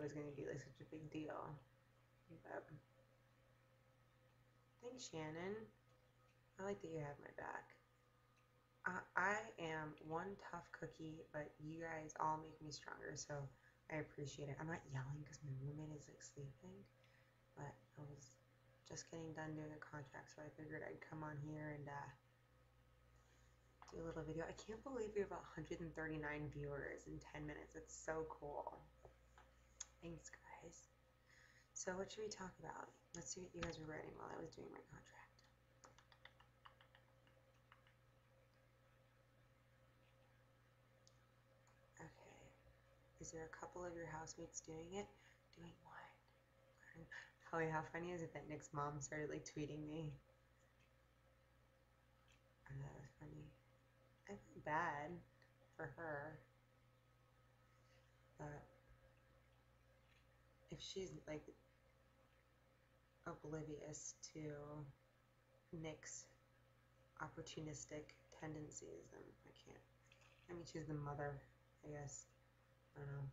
was going to be like such a big deal. But thanks, Shannon. I like that you have my back. I am one tough cookie, but you guys all make me stronger, so I appreciate it. I'm not yelling because my roommate is like sleeping, but I was just getting done doing a contract, so I figured I'd come on here and do a little video. I can't believe we have 139 viewers in 10 minutes. It's so cool. Thanks, guys. So what should we talk about? Let's see what you guys were writing while I was doing my contract. Okay. Is there a couple of your housemates doing it? Doing what? How funny is it that Nick's mom started like tweeting me? And that was funny. I feel bad for her. But if she's like oblivious to Nick's opportunistic tendencies, then I can't. I mean, she's the mother, I guess. I don't know.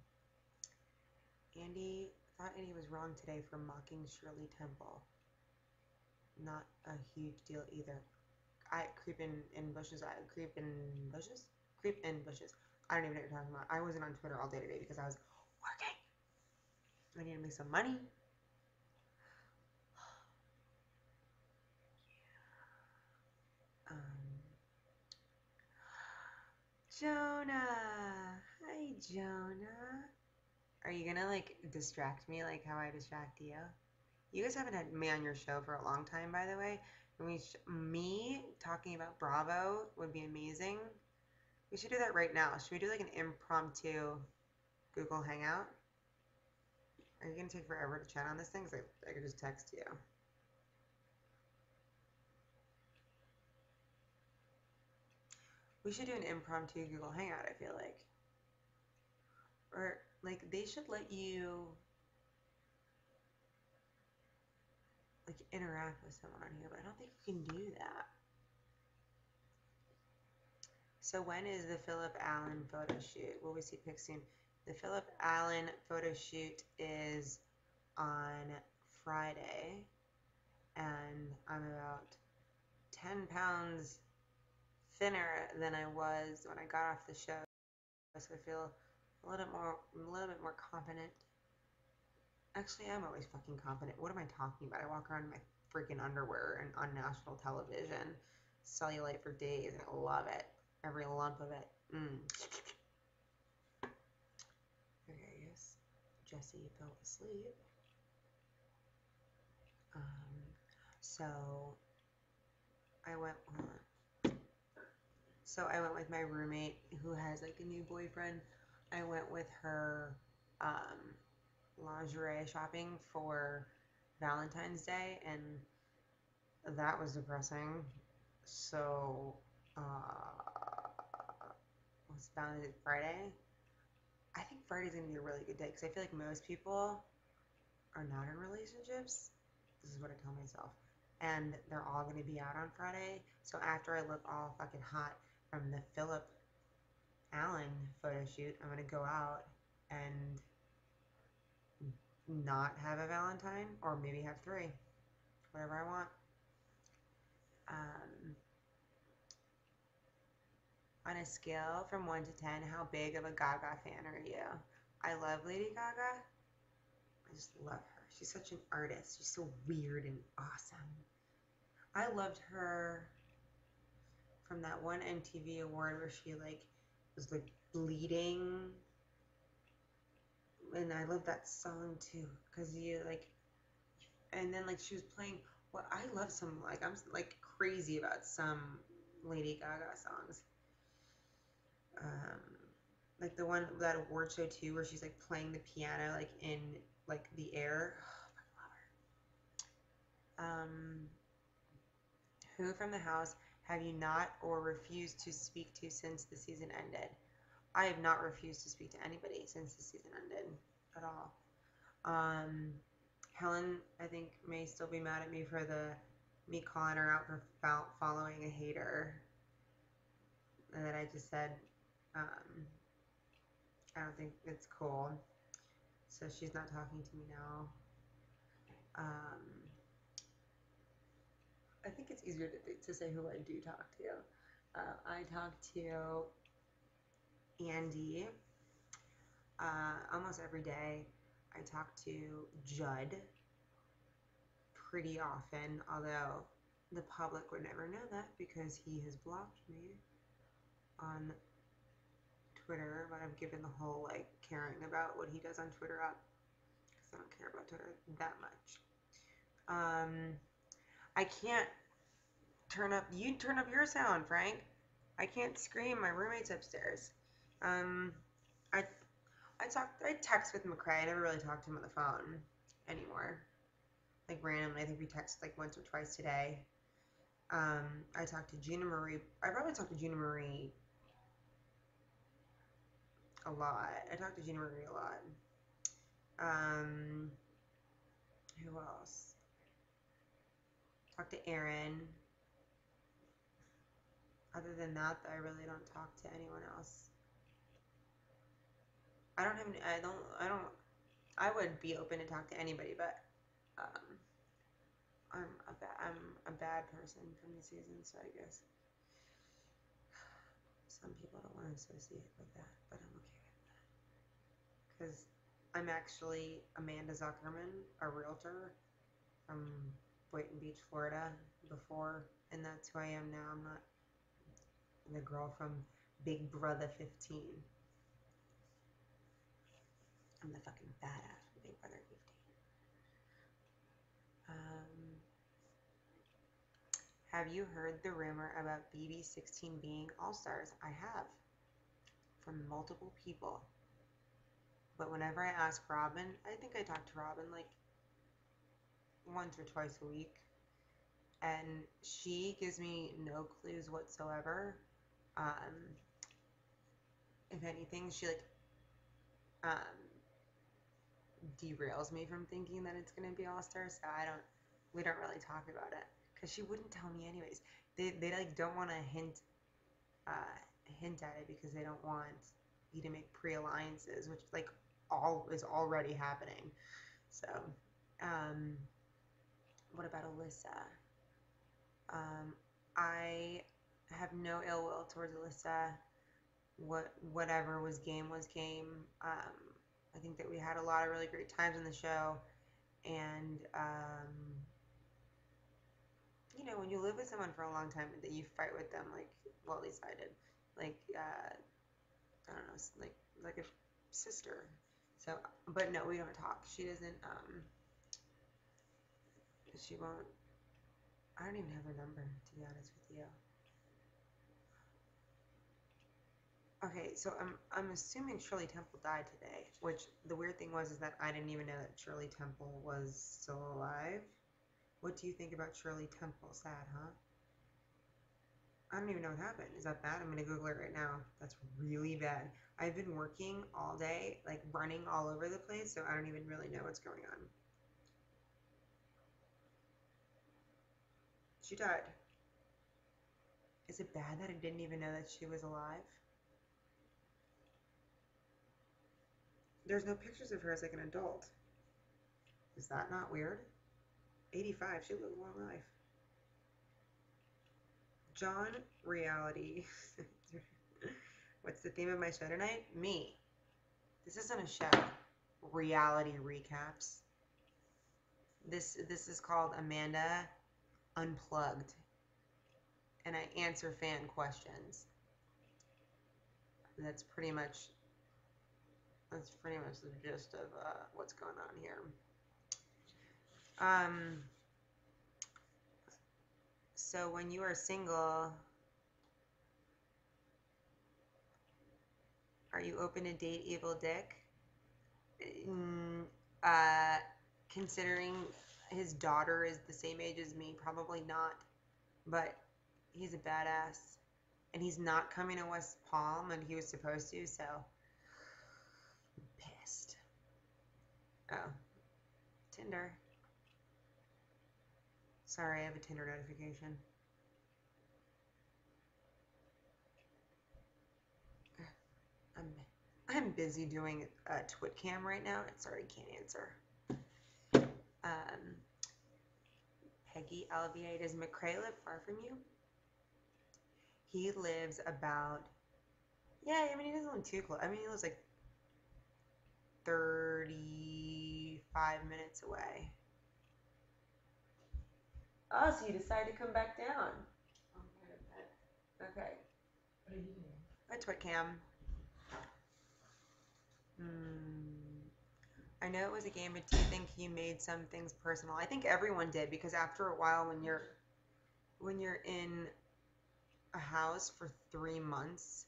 Andy thought Andy was wrong today for mocking Shirley Temple. Not a huge deal either. I creep in bushes. Creep in bushes. I don't even know what you're talking about. I wasn't on Twitter all day today because I was working. I need to make some money. Jonah. Hi, Jonah. Are you gonna like distract me like how I distract you? You guys haven't had me on your show for a long time, by the way. Me talking about Bravo would be amazing. We should do that right now. Should we do like an impromptu Google Hangout? Are you gonna take forever to chat on this thing? 'Cause I could just text you. We should do an impromptu Google Hangout, I feel like. Or like they should let you like interact with someone on here, but I don't think you can do that. So when is the Philip Allen photo shoot? Will we see pics soon? The Philip Allen photo shoot is on Friday, and I'm about 10 pounds thinner than I was when I got off the show, so I feel a little bit more confident. Actually, I'm always fucking confident. What am I talking about? I walk around in my freaking underwear and on national television, cellulite for days, and I love it. Every lump of it. Okay, yes. Jesse fell asleep. So I went with my roommate who has like a new boyfriend. I went with her lingerie shopping for Valentine's Day, and that was depressing. So what's Valentine's Friday? I think Friday's gonna be a really good day because I feel like most people are not in relationships. This is what I tell myself. And they're all going to be out on Friday. So after I look all fucking hot from the Philip Allen photo shoot, I'm going to go out and not have a Valentine, or maybe have 3. Whatever I want. On a scale from 1 to 10, how big of a Gaga fan are you? I love Lady Gaga. I just love her. She's such an artist. She's so weird and awesome. I loved her from that one MTV award where she like was like bleeding, and I love that song too because you like, and then like she was playing. Well, I love some like I'm like crazy about some Lady Gaga songs. Like the one that award show too where she's like playing the piano like in like the air. Oh, I love her. Who from the house have you not or refused to speak to since the season ended? I have not refused to speak to anybody since the season ended at all. Helen, I think, may still be mad at me for me calling her out for following a hater. And then I just said, I don't think it's cool. so she's not talking to me now. I think it's easier to say who I do talk to. I talk to Andy almost every day. I talk to Judd pretty often, although the public would never know that because he has blocked me on Twitter, but I've given the whole like caring about what he does on Twitter up because I don't care about Twitter that much. I can't turn up. You turn up your sound, Frank. I can't scream. My roommate's upstairs. I I text with McCray. I never really talk to him on the phone anymore. Like randomly, I think we text like once or twice today. I talked to Gina Marie. I probably talked to Gina Marie a lot. I talked to Gina Marie a lot. Who else? Talked to Aaron. Other than that, I really don't talk to anyone else. I don't have. I would be open to talk to anybody, but I'm a bad person from the season, so I guess some people don't want to associate with that, but I'm okay with that. Because I'm actually Amanda Zuckerman, a realtor from Boynton Beach, Florida, before, and that's who I am now. I'm not the girl from Big Brother 15. I'm the fucking badass from Big Brother 15. Have you heard the rumor about BB16 being All-Stars? I have. From multiple people. But whenever I ask Robin, I think I talk to Robin like once or twice a week. And she gives me no clues whatsoever. If anything, she like derails me from thinking that it's gonna be All-Stars. So we don't really talk about it. Because she wouldn't tell me anyways. They like don't want to hint at it because they don't want you to make pre-alliances, which like is already happening. So, what about Alyssa? I have no ill will towards Alyssa. Whatever was game was game. I think that we had a lot of really great times in the show, and you know, when you live with someone for a long time, that you fight with them, like, well, at least I did, like, I don't know, like a sister. So, but no, we don't talk. She doesn't, she won't, I don't even have her number, to be honest with you. Okay, so I'm assuming Shirley Temple died today, which the weird thing is that I didn't even know that Shirley Temple was still alive. What do you think about Shirley Temple? Sad, huh? I don't even know what happened. Is that bad? I'm going to Google it right now. That's really bad. I've been working all day, like running all over the place, so I don't even really know what's going on. She died. Is it bad that I didn't even know that she was alive? There's no pictures of her as like an adult. Is that not weird? 85. She lived a long life. John, reality. What's the theme of my show tonight? Me. This isn't a show. Reality recaps. This is called Amanda Unplugged. And I answer fan questions. That's pretty much the gist of what's going on here. So when you are single, are you open to date Evil Dick? Considering his daughter is the same age as me, probably not. But he's a badass. And he's not coming to West Palm, and he was supposed to, so I'm pissed. Oh. Tinder. Sorry, I have a Tinder notification. I'm busy doing a Twitcam right now. Sorry, can't answer. Peggy Alvier, does McCrae live far from you? He lives about, yeah, I mean, he doesn't live too close. I mean, he lives like 35 minutes away. Oh, so you decided to come back down. Okay. What are you doing? A Twitcam. I know it was a game, but do you think you made some things personal? I think everyone did, because after a while, when you're in a house for 3 months,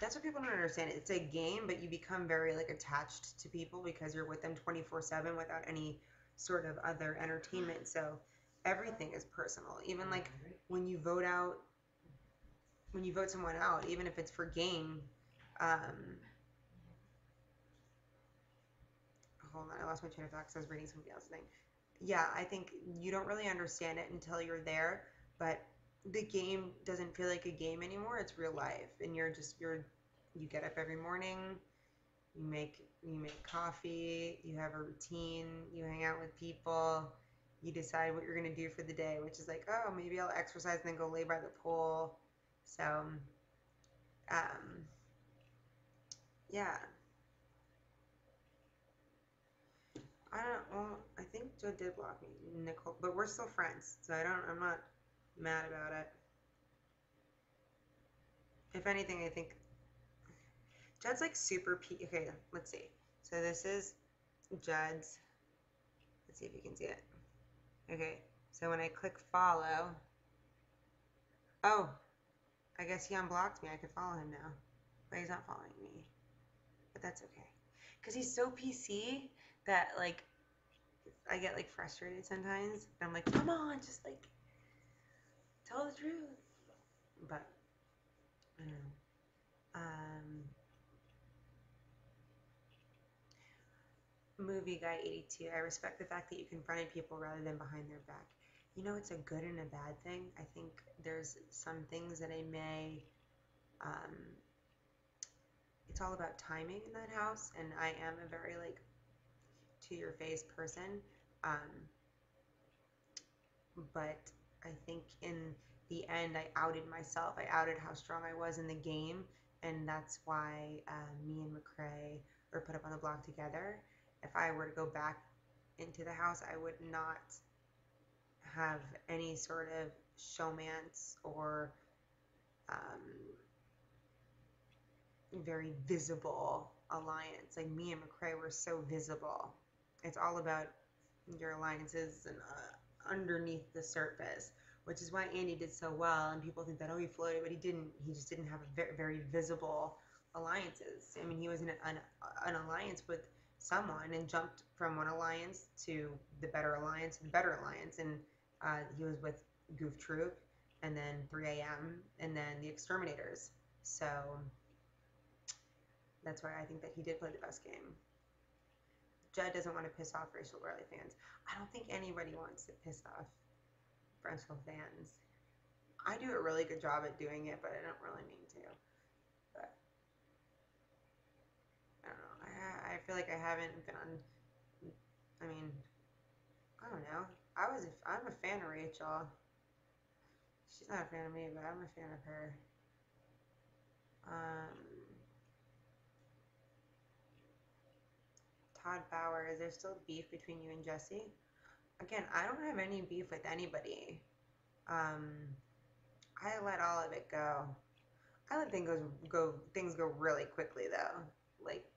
that's what people don't understand. It's a game, but you become very like attached to people because you're with them 24/7 without any sort of other entertainment. So everything is personal. Even like when you vote someone out, even if it's for game. Hold on, I lost my train of thought because I was reading somebody else's thing. Yeah, I think you don't really understand it until you're there, but the game doesn't feel like a game anymore. It's real life, and you get up every morning, you make coffee, you have a routine, you hang out with people, you decide what you're gonna do for the day, which is like, oh, maybe I'll exercise and then go lay by the pool. So, um, yeah. I don't. Well, I think Joe did block me, Nicole, but we're still friends, so I'm not mad about it. If anything, I think Judd's like super Okay, let's see. So this is Judd's. Let's see if you can see it. Okay, so when I click follow, oh, I guess he unblocked me. I could follow him now, but he's not following me. But that's okay, cause he's so PC that like I get like frustrated sometimes. And I'm like, come on, just like tell the truth. But I don't know. Movie Guy 82. I respect the fact that you confronted people rather than behind their back. You know, it's a good and a bad thing. I think there's some things that I may. Um, it's all about timing in that house, and I am a very like to your face person. Um, but I think in the end, I outed myself. I outed how strong I was in the game, and that's why me and McCrae were put up on the block together. If I were to go back into the house, I would not have any sort of showmance or very visible alliance. Like me and McCrae were so visible. It's all about your alliances and underneath the surface, which is why Andy did so well. And people think that, oh, he floated, but he didn't. He just didn't have a very, very visible alliances. I mean, he was in an alliance with someone and jumped from one alliance to the better alliance and better alliance. And he was with Goof Troop and then 3AM and then the Exterminators. So that's why I think that he did play the best game. Judd doesn't want to piss off Rachel Riley fans. I don't think anybody wants to piss off Rachel fans. I do a really good job at doing it, but I don't really mean to. But I don't know. I feel like I haven't been on. I mean, I don't know. I'm a fan of Rachel. She's not a fan of me, but I'm a fan of her. Todd Bauer, is there still beef between you and Jesse? Again, I don't have any beef with anybody. I let all of it go. I let things go really quickly though. Like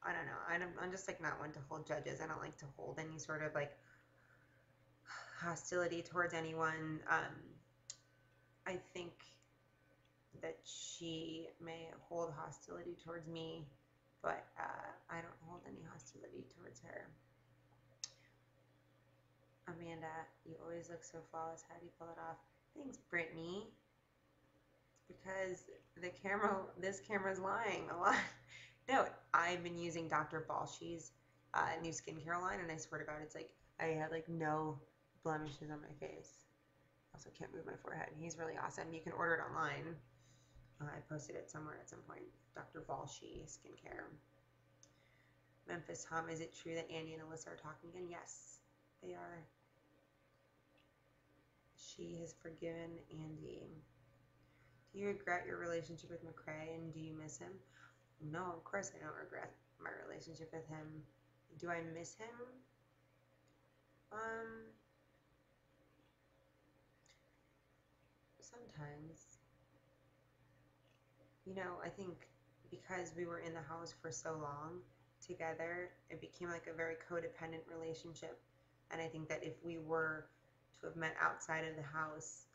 I don't know. I'm just like not one to hold judges. I don't like to hold any sort of like hostility towards anyone. I think that she may hold hostility towards me, but I don't hold any hostility towards her. Amanda, you always look so flawless. How do you pull it off? Thanks, Brittany. Because this camera's lying a lot. No, I've been using Dr. Balshi's new skincare line, and I swear to God, it's like I have like no blemishes on my face. Also, can't move my forehead. He's really awesome. You can order it online. I posted it somewhere at some point. Dr. Balshi Skincare. Memphis Hum, is it true that Andy and Alyssa are talking again? Yes, they are. She has forgiven Andy. Do you regret your relationship with McCrae, and do you miss him? No, of course I don't regret my relationship with him. Do I miss him? Sometimes. You know, I think because we were in the house for so long together, it became like a very codependent relationship. And I think that if we were to have met outside of the house,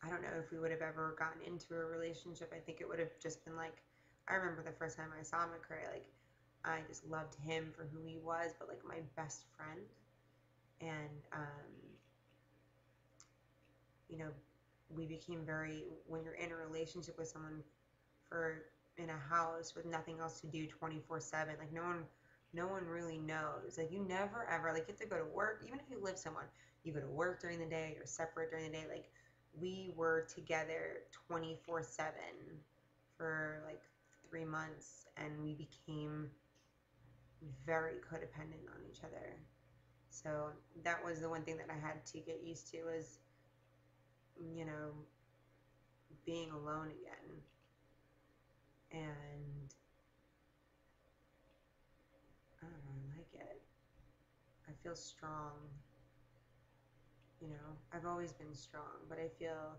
I don't know if we would have ever gotten into a relationship. I think it would have just been like, I remember the first time I saw McCrae, like, I just loved him for who he was, but like my best friend. And, you know, we became very, when you're in a relationship with someone for in a house with nothing else to do 24/7, like no one really knows. Like you never ever like get to go to work, even if you live someone, you go to work during the day, you're separate during the day. Like we were together 24/7 for like 3 months, and we became very codependent on each other. So that was the one thing that I had to get used to, is, you know, being alone again. And I don't know, I like it. I feel strong. You know, I've always been strong, but I feel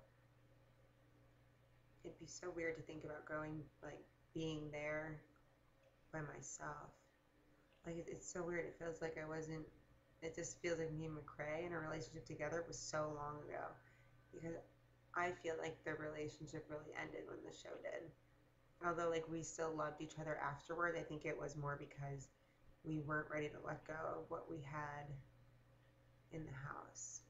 it'd be so weird to think about going, like, being there by myself. Like, it's so weird. It feels like I wasn't, it just feels like me and McCrae in a relationship together was so long ago. Because I feel like the relationship really ended when the show did. Although, like, we still loved each other afterward, I think it was more because we weren't ready to let go of what we had in the house.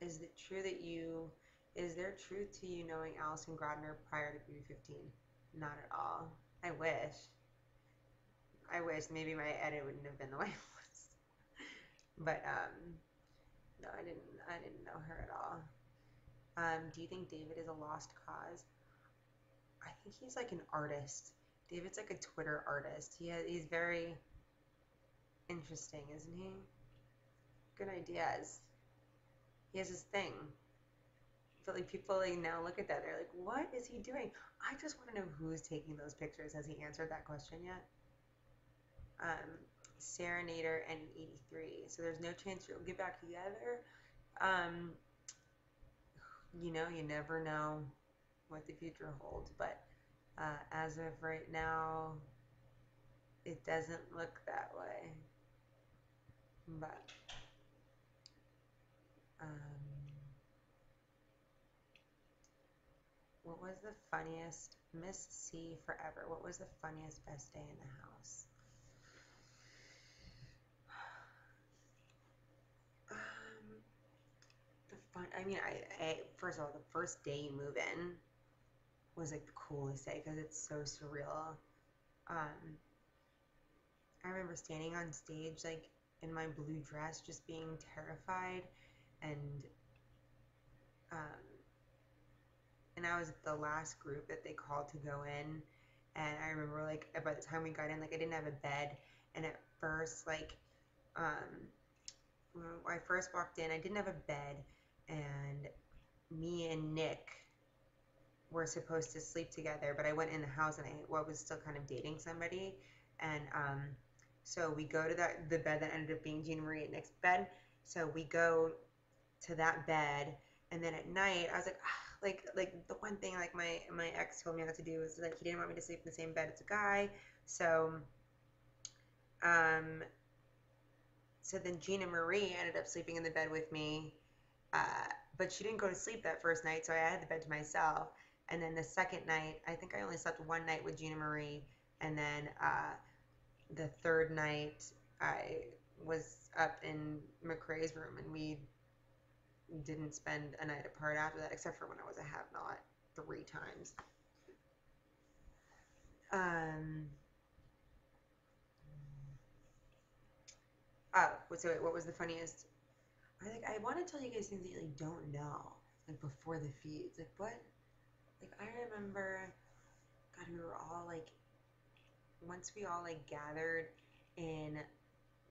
Is it true that is there truth to you knowing Allison Grodner prior to BB15? Not at all. I wish. Maybe my edit wouldn't have been the way it was. But, no, I didn't know her at all. Do you think David is a lost cause? I think he's like an artist. David's like a Twitter artist. He's very interesting, isn't he? Good ideas. He has his thing. But like people like now look at that, they're like, what is he doing? I just want to know who's taking those pictures. Has he answered that question yet? Serenader and 83. So there's no chance you'll get back together. You know, you never know what the future holds, but as of right now, it doesn't look that way. But what was the funniest, Miss C forever, what was the funniest, best day in the house? First of all, the first day you move in was like the coolest day because it's so surreal. I remember standing on stage like in my blue dress, just being terrified, and I was the last group that they called to go in, and I remember like by the time we got in, like I didn't have a bed, and at first like when I first walked in, I didn't have a bed, and me and Nick were supposed to sleep together, but I went in the house and I was still kind of dating somebody, and so we go to the bed that ended up being Gina Marie and Nick's bed. So we go to that bed, and then at night I was like, like the one thing like my ex told me not to do is like he didn't want me to sleep in the same bed as a guy. So so then Gina Marie ended up sleeping in the bed with me, but she didn't go to sleep that first night, so I had the bed to myself. And then the second night, I think I only slept one night with Gina Marie, and then the third night I was up in McCrae's room, and we didn't spend a night apart after that, except for when I was a have-not 3 times. So wait, what was the funniest? I want to tell you guys things that you like don't know, like before the feeds. Like what? Like I remember, God, we were all like, once we all like gathered in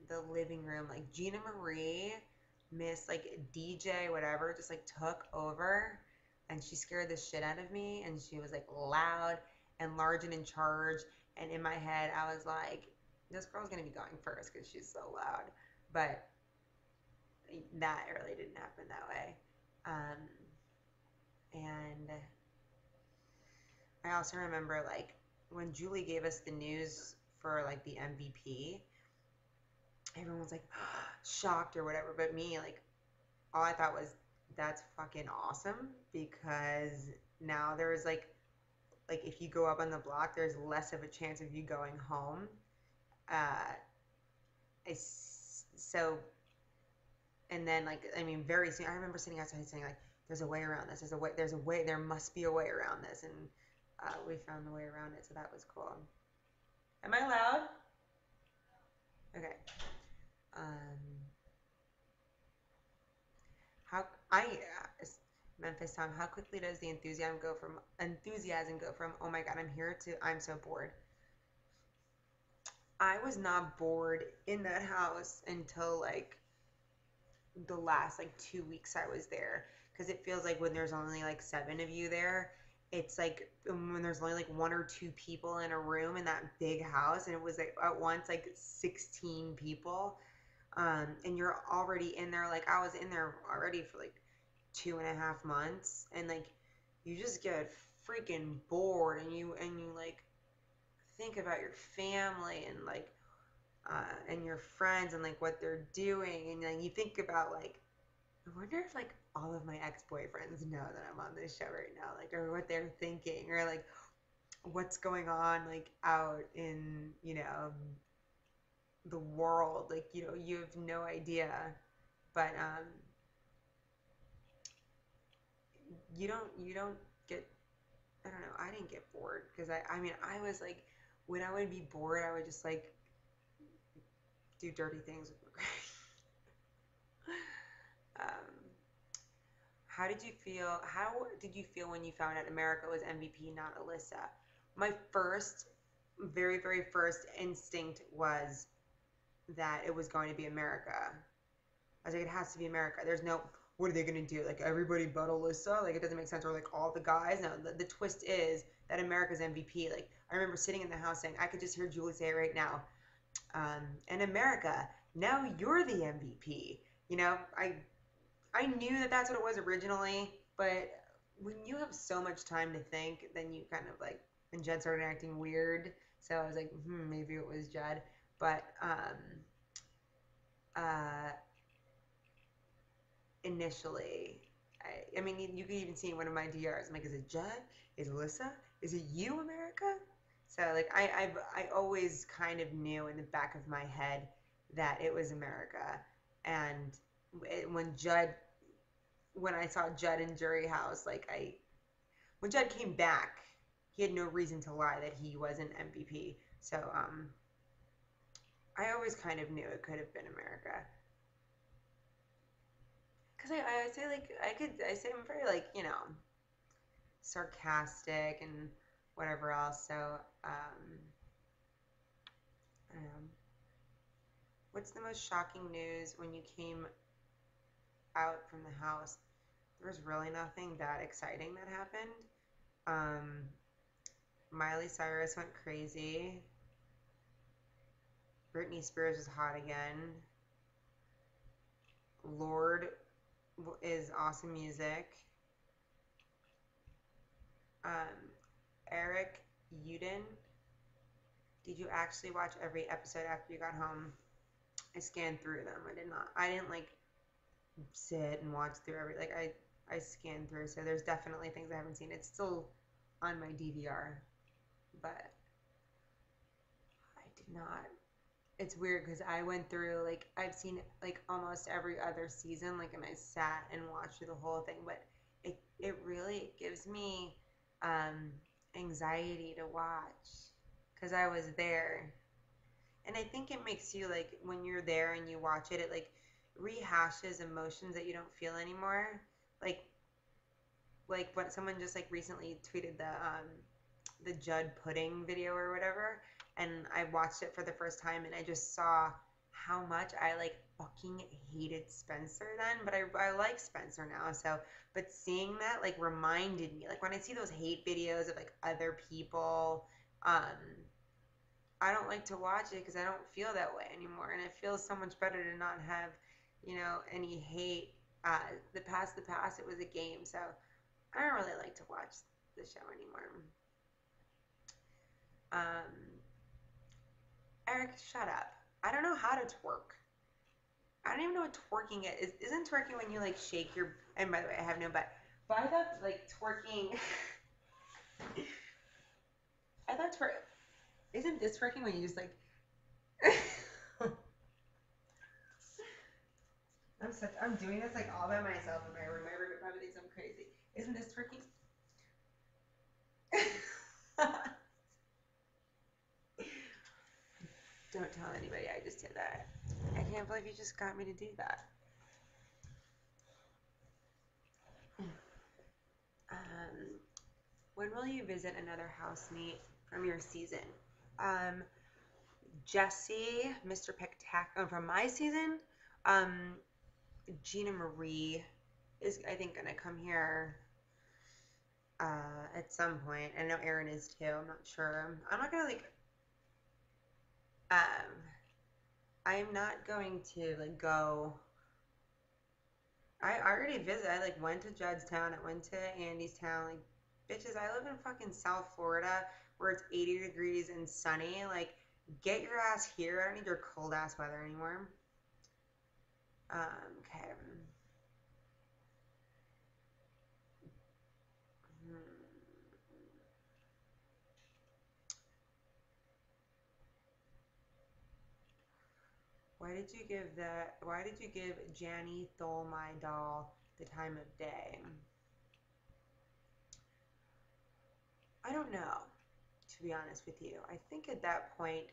the living room, like Gina Marie, Miss like DJ, whatever, just like took over, and she scared the shit out of me, and she was like loud and large and in charge, and in my head I was like, this girl's gonna be going first because she's so loud, but that really didn't happen that way. And I also remember like when Julie gave us the news for like the MVP, everyone was like shocked or whatever, but me, like, all I thought was that's fucking awesome because now there's like if you go up on the block, there's less of a chance of you going home. Uh, so and then like I mean very soon I remember sitting outside saying like there's a way around this. There's a way. There must be a way around this, and we found the way around it. So that was cool. Am I loud? Okay. Um, how I Memphis Tom, how quickly does the enthusiasm go from oh my god, I'm here to I'm so bored. I was not bored in that house until like the last like 2 weeks I was there because it feels like when there's only like 7 of you there, it's like when there's only like 1 or 2 people in a room in that big house, and it was like at once like 16 people, and you're already in there. Like I was in there already for like 2.5 months, and like you just get freaking bored, and you like think about your family and your friends and like what they're doing, and then you think about like I wonder if like all of my ex-boyfriends know that I'm on this show right now, like or what they're thinking or like what's going on like out in the world, like you have no idea, but you don't get I don't know, I didn't get bored because I mean I was like when I would be bored I would just like do dirty things with my um, how did you feel when you found out America was MVP, not Alyssa? My first, very, very first instinct was that it was going to be America. I was like, it has to be America. There's no, what are they going to do? Like, everybody but Alyssa? Like, it doesn't make sense. Or, like, all the guys? No, the twist is that America's MVP. Like, I remember sitting in the house saying, I could just hear Julie say it right now. And America, now you're the MVP. I knew that that's what it was originally, but when you have so much time to think, then you kind of like, and Jed started acting weird. So I was like, maybe it was Jed. But uh, initially, I mean, you could even see in one of my DRs. I'm like, is it Jed? Is it Alyssa? Is it you, America? So like, I always kind of knew in the back of my head that it was America, and when I saw Judd in Jury House, when Judd came back, he had no reason to lie that he was an MVP. So I always kind of knew it could have been America. Cause I say like I say I'm very like sarcastic and whatever else. So I don't know. What's the most shocking news when you came out from the house? There was really nothing that exciting that happened. Um, Miley Cyrus went crazy. Britney Spears is hot again. Lorde is awesome music. Eric Uden, did you actually watch every episode after you got home? I scanned through them. I did not. I didn't like sit and watch through I scanned through. So there's definitely things I haven't seen. It's still on my DVR, but I did not. It's weird because I went through like I've seen like almost every other season, like, and I sat and watched through the whole thing, but it really gives me anxiety to watch because I was there, and I think it makes you like when you're there and you watch it, it like rehashes emotions that you don't feel anymore. Like when someone just like recently tweeted the Judd pudding video or whatever, and I watched it for the first time, and I just saw how much I like fucking hated Spencer then, but I like Spencer now. So, but seeing that like reminded me, like when I see those hate videos of like other people, I don't like to watch it because I don't feel that way anymore, and it feels so much better to not have, any hate. The past, it was a game, so I don't really like to watch the show anymore. Um, Eric, shut up. I don't know how to twerk. I don't even know what twerking is. Isn't twerking when you like shake your? And by the way, I have no butt. But I thought like twerking. I thought twerk. Isn't this twerking when you just like? I'm doing this like all by myself in my room. My roommate probably thinks I'm crazy. Isn't this twerking? Don't tell anybody I just did that. I can't believe you just got me to do that. When will you visit another housemate from your season? Um, Jesse, Mr. from my season. Um, Gina Marie is, I think, gonna come here at some point. I know Aaron is too. I'm not sure. I'm not gonna like. Um, I'm not going to like go. I already visited. I like went to Juddstown. I went to Andy's town. Like, bitches, I live in fucking South Florida where it's 80 degrees and sunny. Like, get your ass here. I don't need your cold ass weather anymore. Okay. Hmm. Why did you give Janny Thole my doll the time of day? I don't know, to be honest with you. I think at that point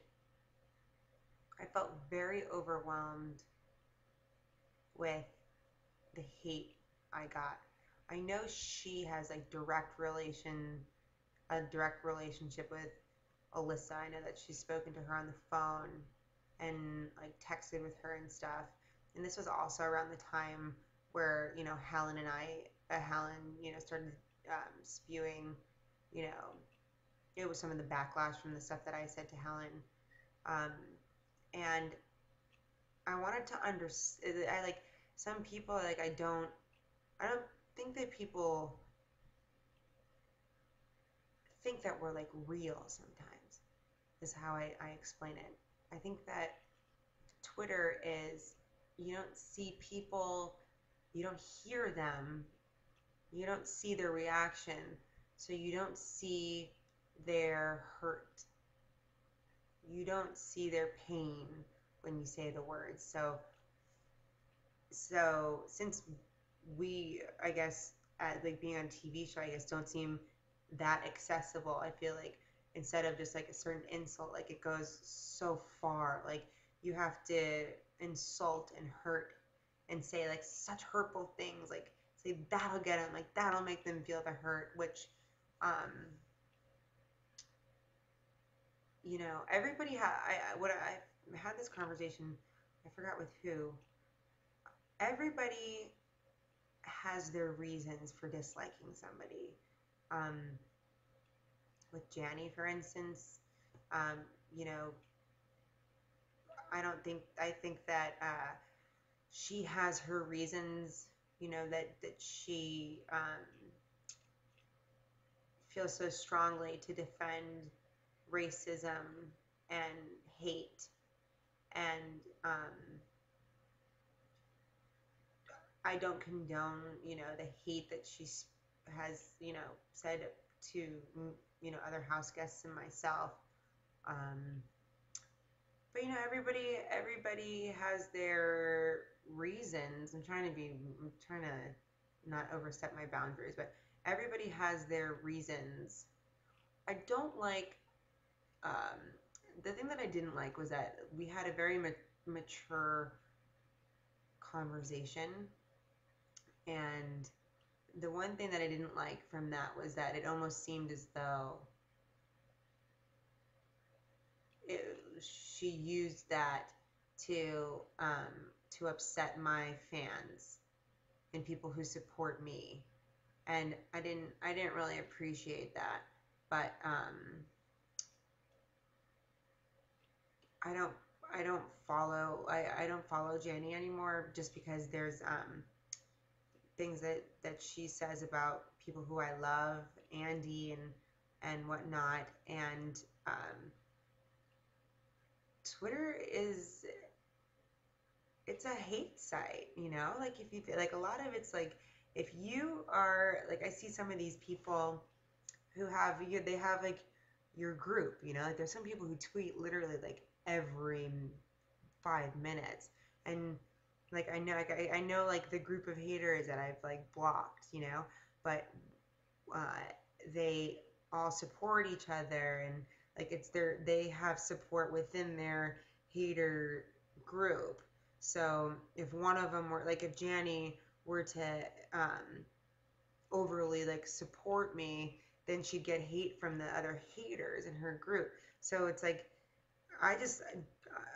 I felt very overwhelmed with the hate I got. I know she has like a direct relationship with Alyssa. I know that she's spoken to her on the phone and like texted with her and stuff. And this was also around the time where Helen, started spewing, you know, it was some of the backlash from the stuff that I said to Helen, um, and I wanted to understand. I like some people like I don't think that people think that we're like real sometimes, is how I explain it. I think that Twitter is, you don't see people, you don't hear them, you don't see their reaction, so you don't see their hurt, you don't see their pain when you say the words. So since we, I guess, at like being on TV show, I guess, don't seem that accessible, I feel like instead of just like a certain insult, like it goes so far. Like you have to insult and hurt and say like such hurtful things, like say that'll get them, like that'll make them feel the hurt, which um everybody I had this conversation, I forgot with who. Everybody has their reasons for disliking somebody. Um, with Janny, for instance, um, you know, I think that she has her reasons, that she feels so strongly to defend racism and hate. And I don't condone, the hate that she has, said to, other house guests and myself. Um, but everybody has their reasons. I'm trying to not overstep my boundaries, but everybody has their reasons. I don't like, the thing that I didn't like was that we had a very mature conversation. And the one thing that I didn't like from that was that it almost seemed as though she used that to upset my fans and people who support me, and I didn't really appreciate that. But I don't I don't follow Jenny anymore just because there's things that she says about people who I love, Andy and whatnot, and Twitter is it's a hate site, you know? Like if you like a lot of it's like if you are like I see some of these people who have you they have like your group, you know? Like there's some people who tweet literally like every 5 minutes, and like I know like the group of haters that I've like blocked, you know, but uh, they all support each other, and like they have support within their hater group. So if one of them were like if Janny were to overly like support me, then she'd get hate from the other haters in her group. So it's like I just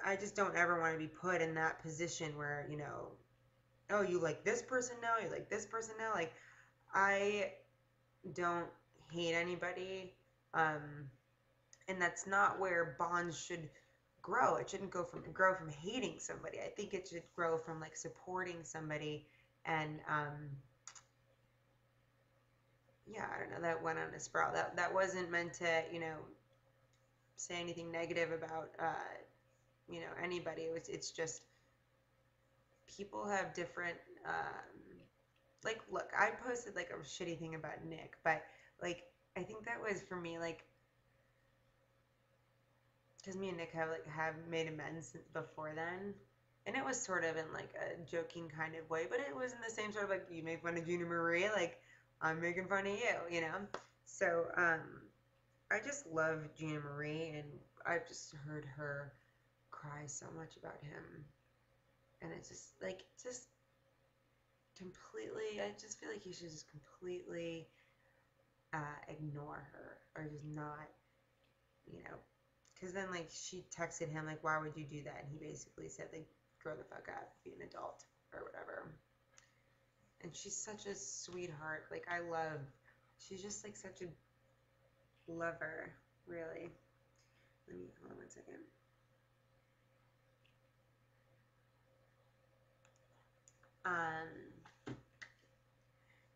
I just don't ever want to be put in that position where, you know, oh, you like this person now, you like this person now. Like I don't hate anybody. And that's not where bonds should grow. It shouldn't grow from hating somebody. I think it should grow from like supporting somebody. And yeah, I don't know, that went on a sprawl. That wasn't meant to, you know, say anything negative about you know, anybody. It's just people have different like look, I posted like a shitty thing about Nick, but like I think that was for me like because me and Nick have made amends before then, and it was sort of in like a joking kind of way, but it was in the same sort of like you make fun of Gina Marie, like I'm making fun of you, you know. So I just love Gina Marie, and I've just heard her cry so much about him, and it's just completely. I just feel like you should just completely ignore her or just not, you know, because then like she texted him like, why would you do that? And he basically said like, grow the fuck up, be an adult or whatever. And she's such a sweetheart. Like I love. She's just like such a lover, really. Let me hold on 1 second.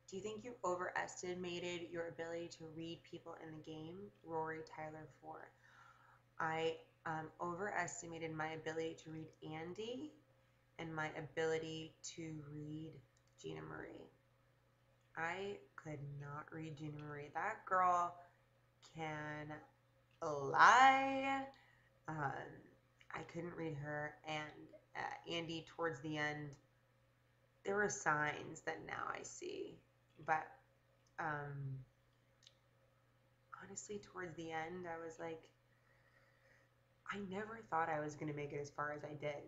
Do you think you overestimated your ability to read people in the game? Rory Tyler 4. I overestimated my ability to read Andy and my ability to read Gina Marie. I could not read Gina Marie. That girl can lie. I couldn't read her. And Andy, towards the end, there were signs that now I see. But honestly, towards the end, I was like, I never thought I was going to make it as far as I did.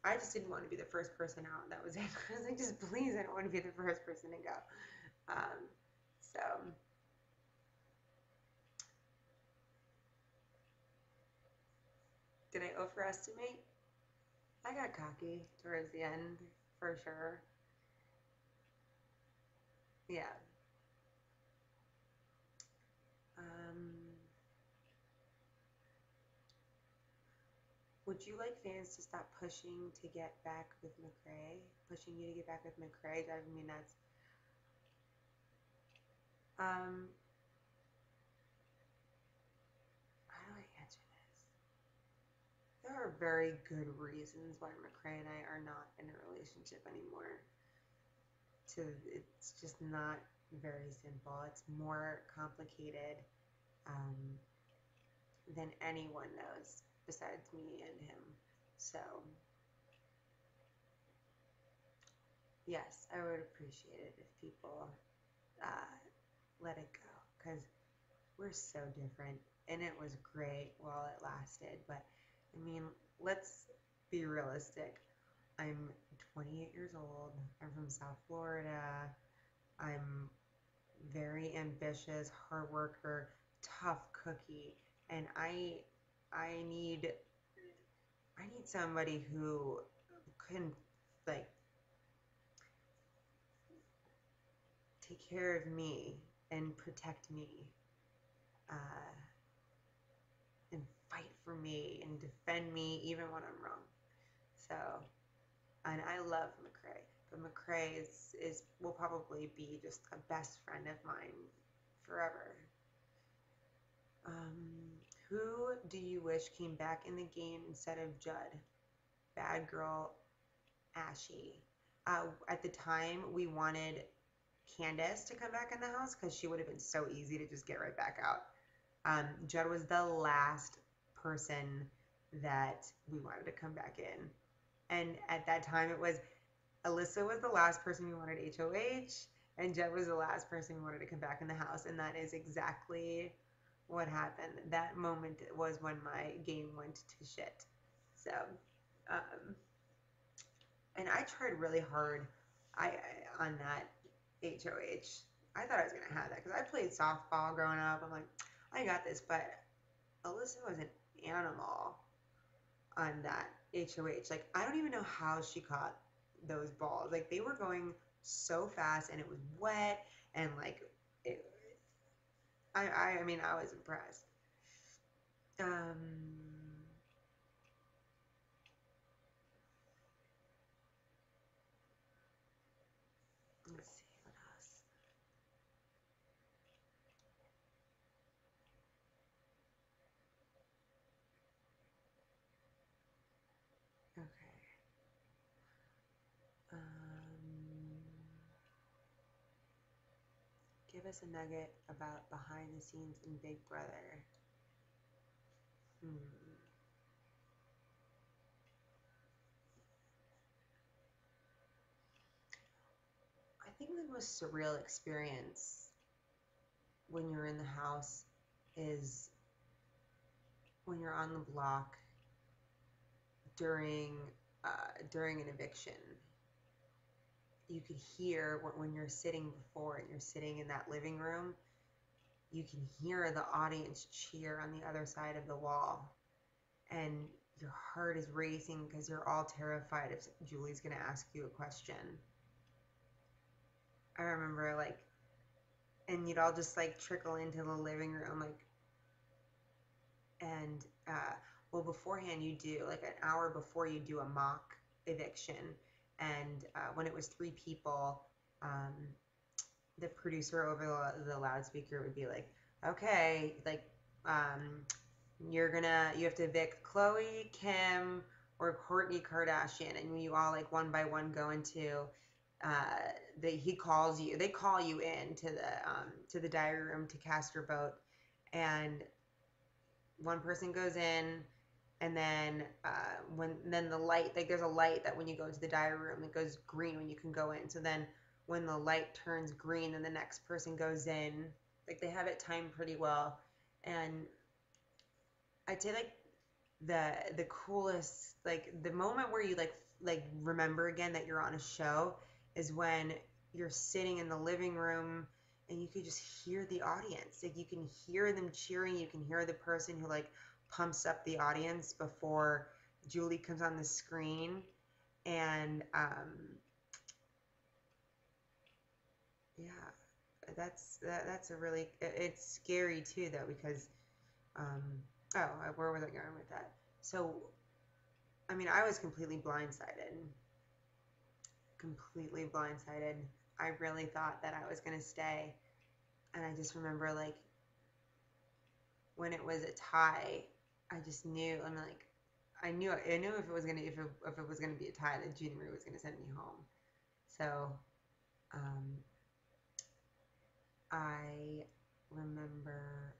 I just didn't want to be the first person out. That was it. I was like, just please, I don't want to be the first person to go. So, did I overestimate? I got cocky towards the end, for sure. Yeah. Would you like fans to stop pushing to get back with McRae? Pushing you to get back with McRae driving me nuts. How do I answer this? There are very good reasons why McRae and I are not in a relationship anymore. It's just not very simple. It's more complicated than anyone knows besides me and him. So, yes, I would appreciate it if people let it go because we're so different, and it was great while it lasted. But I mean, let's be realistic. I'm 28 years old. I'm from South Florida. I'm very ambitious, hard worker, tough cookie, and I need I need somebody who can like take care of me and protect me, uh, and fight for me and defend me even when I'm wrong. So, and I love McCrae, but McCrae is will probably be just a best friend of mine forever. Who do you wish came back in the game instead of Judd? Bad girl, Ashy. At the time, we wanted Candace to come back in the house because she would have been so easy to just get right back out. Judd was the last person that we wanted to come back in. And at that time, it was Alyssa was the last person we wanted HOH, and Judd was the last person we wanted to come back in the house. And that is exactly what happened. That moment was when my game went to shit. So, um, and I tried really hard on that HOH. I thought I was gonna have that because I played softball growing up. I'm like, I got this, but Alyssa was an animal on that HOH. Like, I don't even know how she caught those balls. Like, they were going so fast, and it was wet, and like, it, I mean, I was impressed. Let's see what else. Okay. Give us a nugget about behind the scenes in Big Brother. Hmm. I think the most surreal experience when you're in the house is when you're on the block during during an eviction. You could hear when you're sitting before and you're sitting in that living room. You can hear the audience cheer on the other side of the wall, and your heart is racing because you're all terrified if Julie's gonna ask you a question. I remember like, and you'd all just like trickle into the living room, like, and well, beforehand you do like an hour before you do a mock eviction, and when it was 3 people, um, the producer over the loudspeaker would be like, okay, like, you have to evict Chloe, Kim, or Courtney Kardashian, and you all like one by one go into he calls you, they call you in to the diary room to cast your vote, and one person goes in, and then when the light, like, there's a light that when you go into the diary room it goes green when you can go in, so then when the light turns green then the next person goes in. Like, they have it timed pretty well. And I'd say like the coolest, like the moment where you like remember again that you're on a show is when you're sitting in the living room and you could just hear the audience. Like, you can hear them cheering, you can hear the person who like pumps up the audience before Julie comes on the screen. And yeah, that's a really, it's scary too though, because um oh, where was I going with that? So, I mean, I was completely blindsided. Completely blindsided. I really thought that I was going to stay. And I just remember, like, when it was a tie, I just knew. I'm like, I knew if it was if it was gonna be a tie, that Jean Marie was gonna send me home. So, um, I remember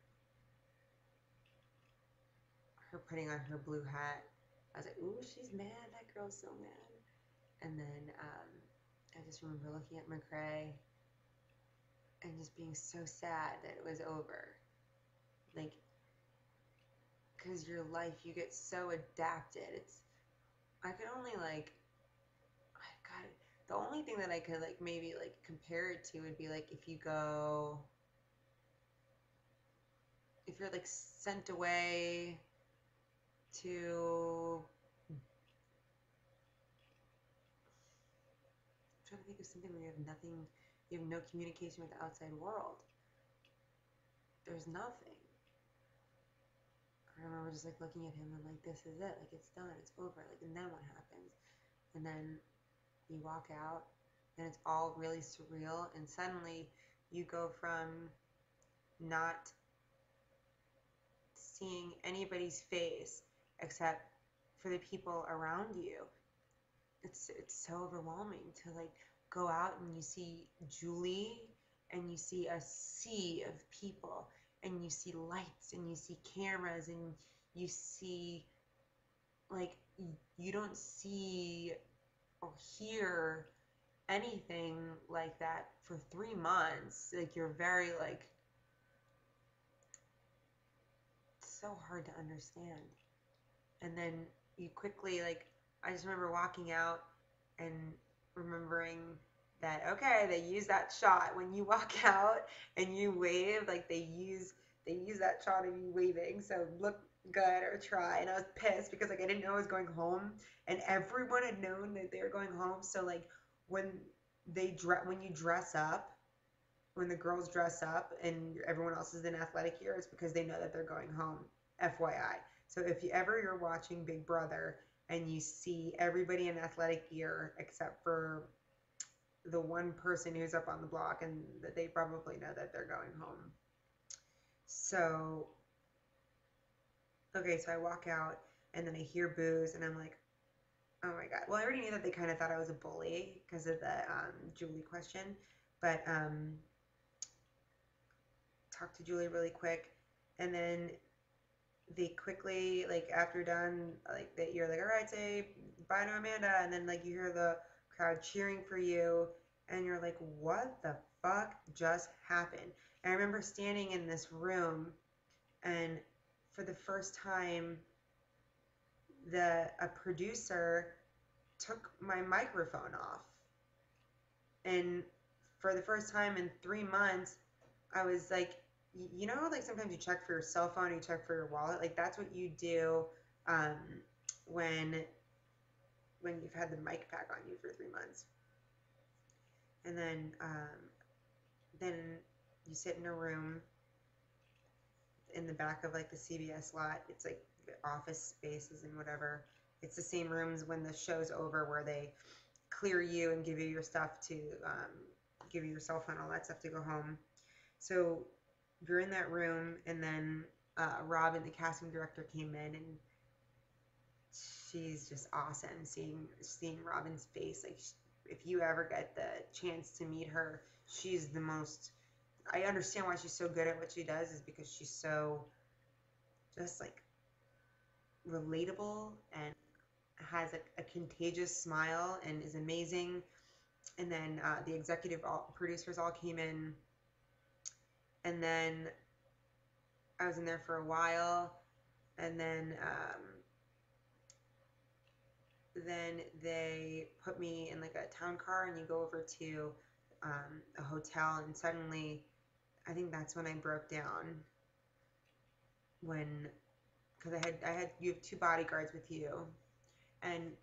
her putting on her blue hat. I was like, ooh, she's mad. That girl's so mad. And then I just remember looking at McCrae and just being so sad that it was over. Like, because your life, you get so adapted. I could only, like, I The only thing that I could like maybe like compare it to would be like if you're like sent away to, I'm trying to think of something where you have nothing, you have no communication with the outside world. There's nothing. I remember just like looking at him and like, this is it, like it's done, it's over, like, and then what happens? And then you walk out and it's all really surreal, and suddenly you go from not seeing anybody's face except for the people around you. It's so overwhelming to like go out and you see Julie and you see a sea of people and you see lights and you see cameras and you see like you don't see or hear anything like that for 3 months. Like you're very like, it's so hard to understand. And then you quickly like, I just remember walking out and remembering that, okay, they use that shot when you walk out and you wave, like they use that shot of you waving, so look good or try. And I was pissed because like I didn't know I was going home and everyone had known that they were going home. So like when when you dress up, when the girls dress up and everyone else is in athletic gear, it's because they know that they're going home, FYI. So if you ever you're watching Big Brother and you see everybody in athletic gear except for the one person who's up on the block, and they probably know that they're going home. So, okay, so I walk out and then I hear boos and I'm like, oh my God. Well, I already knew that they kind of thought I was a bully because of the Julie question, but talked to Julie really quick, and then they quickly, like after done, like that you're like, all right, say bye to Amanda, and then like you hear the crowd cheering for you, and you're like, what the fuck just happened? And I remember standing in this room, and for the first time, a producer took my microphone off, and for the first time in 3 months, I was like, you know, like sometimes you check for your cell phone, you check for your wallet, like that's what you do when you've had the mic pack on you for 3 months. And then you sit in a room in the back of like the CBS lot. It's like the office spaces and whatever. It's the same rooms when the show's over where they clear you and give you your stuff to give you your cell phone, all that stuff to go home. So you're in that room, and then Robin, the casting director, came in, and she's just awesome. Seeing Robin's face, like if you ever get the chance to meet her, she's the most. I understand why she's so good at what she does, is because she's so just like relatable and has a contagious smile and is amazing. And then the executive producers all came in, and then I was in there for a while, and then they put me in like a town car, and you go over to a hotel, and suddenly I think that's when I broke down, because I had you have 2 bodyguards with you, and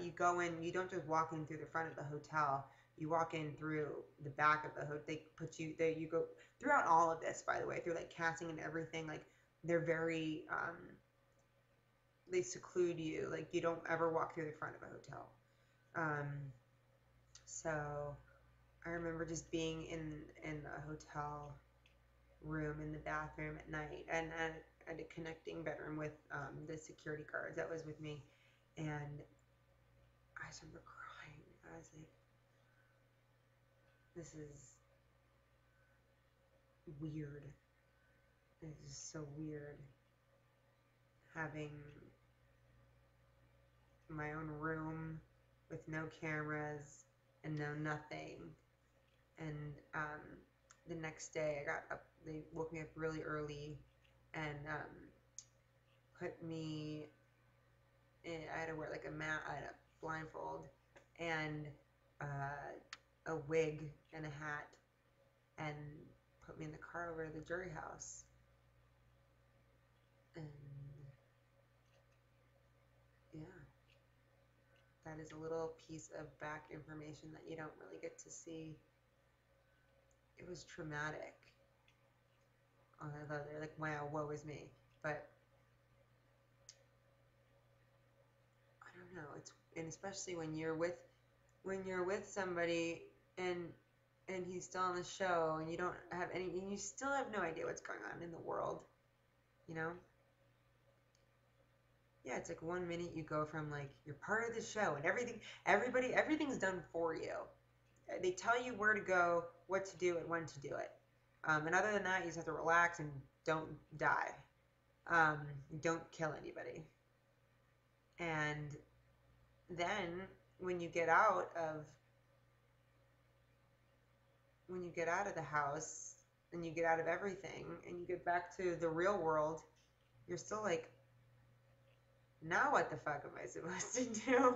you go in, you don't just walk in through the front of the hotel, you walk in through the back of the hotel. They put you there. You go throughout all of this, by the way, through like casting and everything. Like they're very they seclude you. Like you don't ever walk through the front of a hotel. So I remember just being in a hotel room in the bathroom at night, and I had a connecting bedroom with the security guards that was with me, and I just remember crying. I was like, this is weird. It's just so weird having my own room with no cameras and no nothing. And the next day I got up, they woke me up really early and put me in, I had to wear like a blindfold, and a wig and a hat and put me in the car over to the jury house. And yeah, that is a little piece of back information that you don't really get to see. It was traumatic. Oh, I love it. Like, wow, woe is me. But I don't know. And especially when you're with somebody and he's still on the show and you don't have any, and you still have no idea what's going on in the world, you know? Yeah, it's like 1 minute you go from like you're part of the show and everything's done for you. They tell you where to go, what to do, and when to do it. And other than that, you just have to relax and don't die. Um, don't kill anybody. And then when you get out of the house and you get out of everything and you get back to the real world, you're still like, now what the fuck am I supposed to do?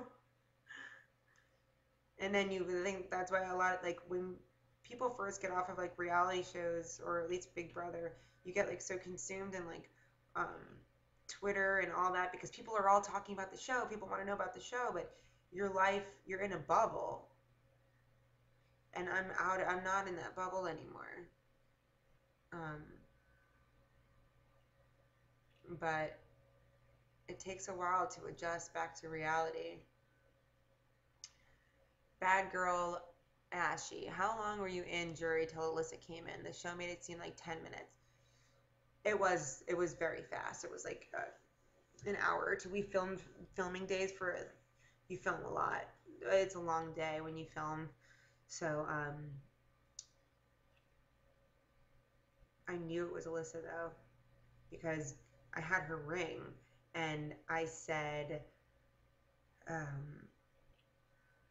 And then you think that's why a lot of, like, when people first get off of like reality shows or at least Big Brother, you get like so consumed in like Twitter and all that because people are all talking about the show. People want to know about the show, but your life, you're in a bubble. And I'm not in that bubble anymore. But it takes a while to adjust back to reality. Bad girl Ashy, how long were you in jury till Alyssa came in? The show made it seem like 10 minutes. It was very fast. It was like an hour or two. We filming days you film a lot. It's a long day when you film. So I knew it was Alyssa though because I had her ring and I said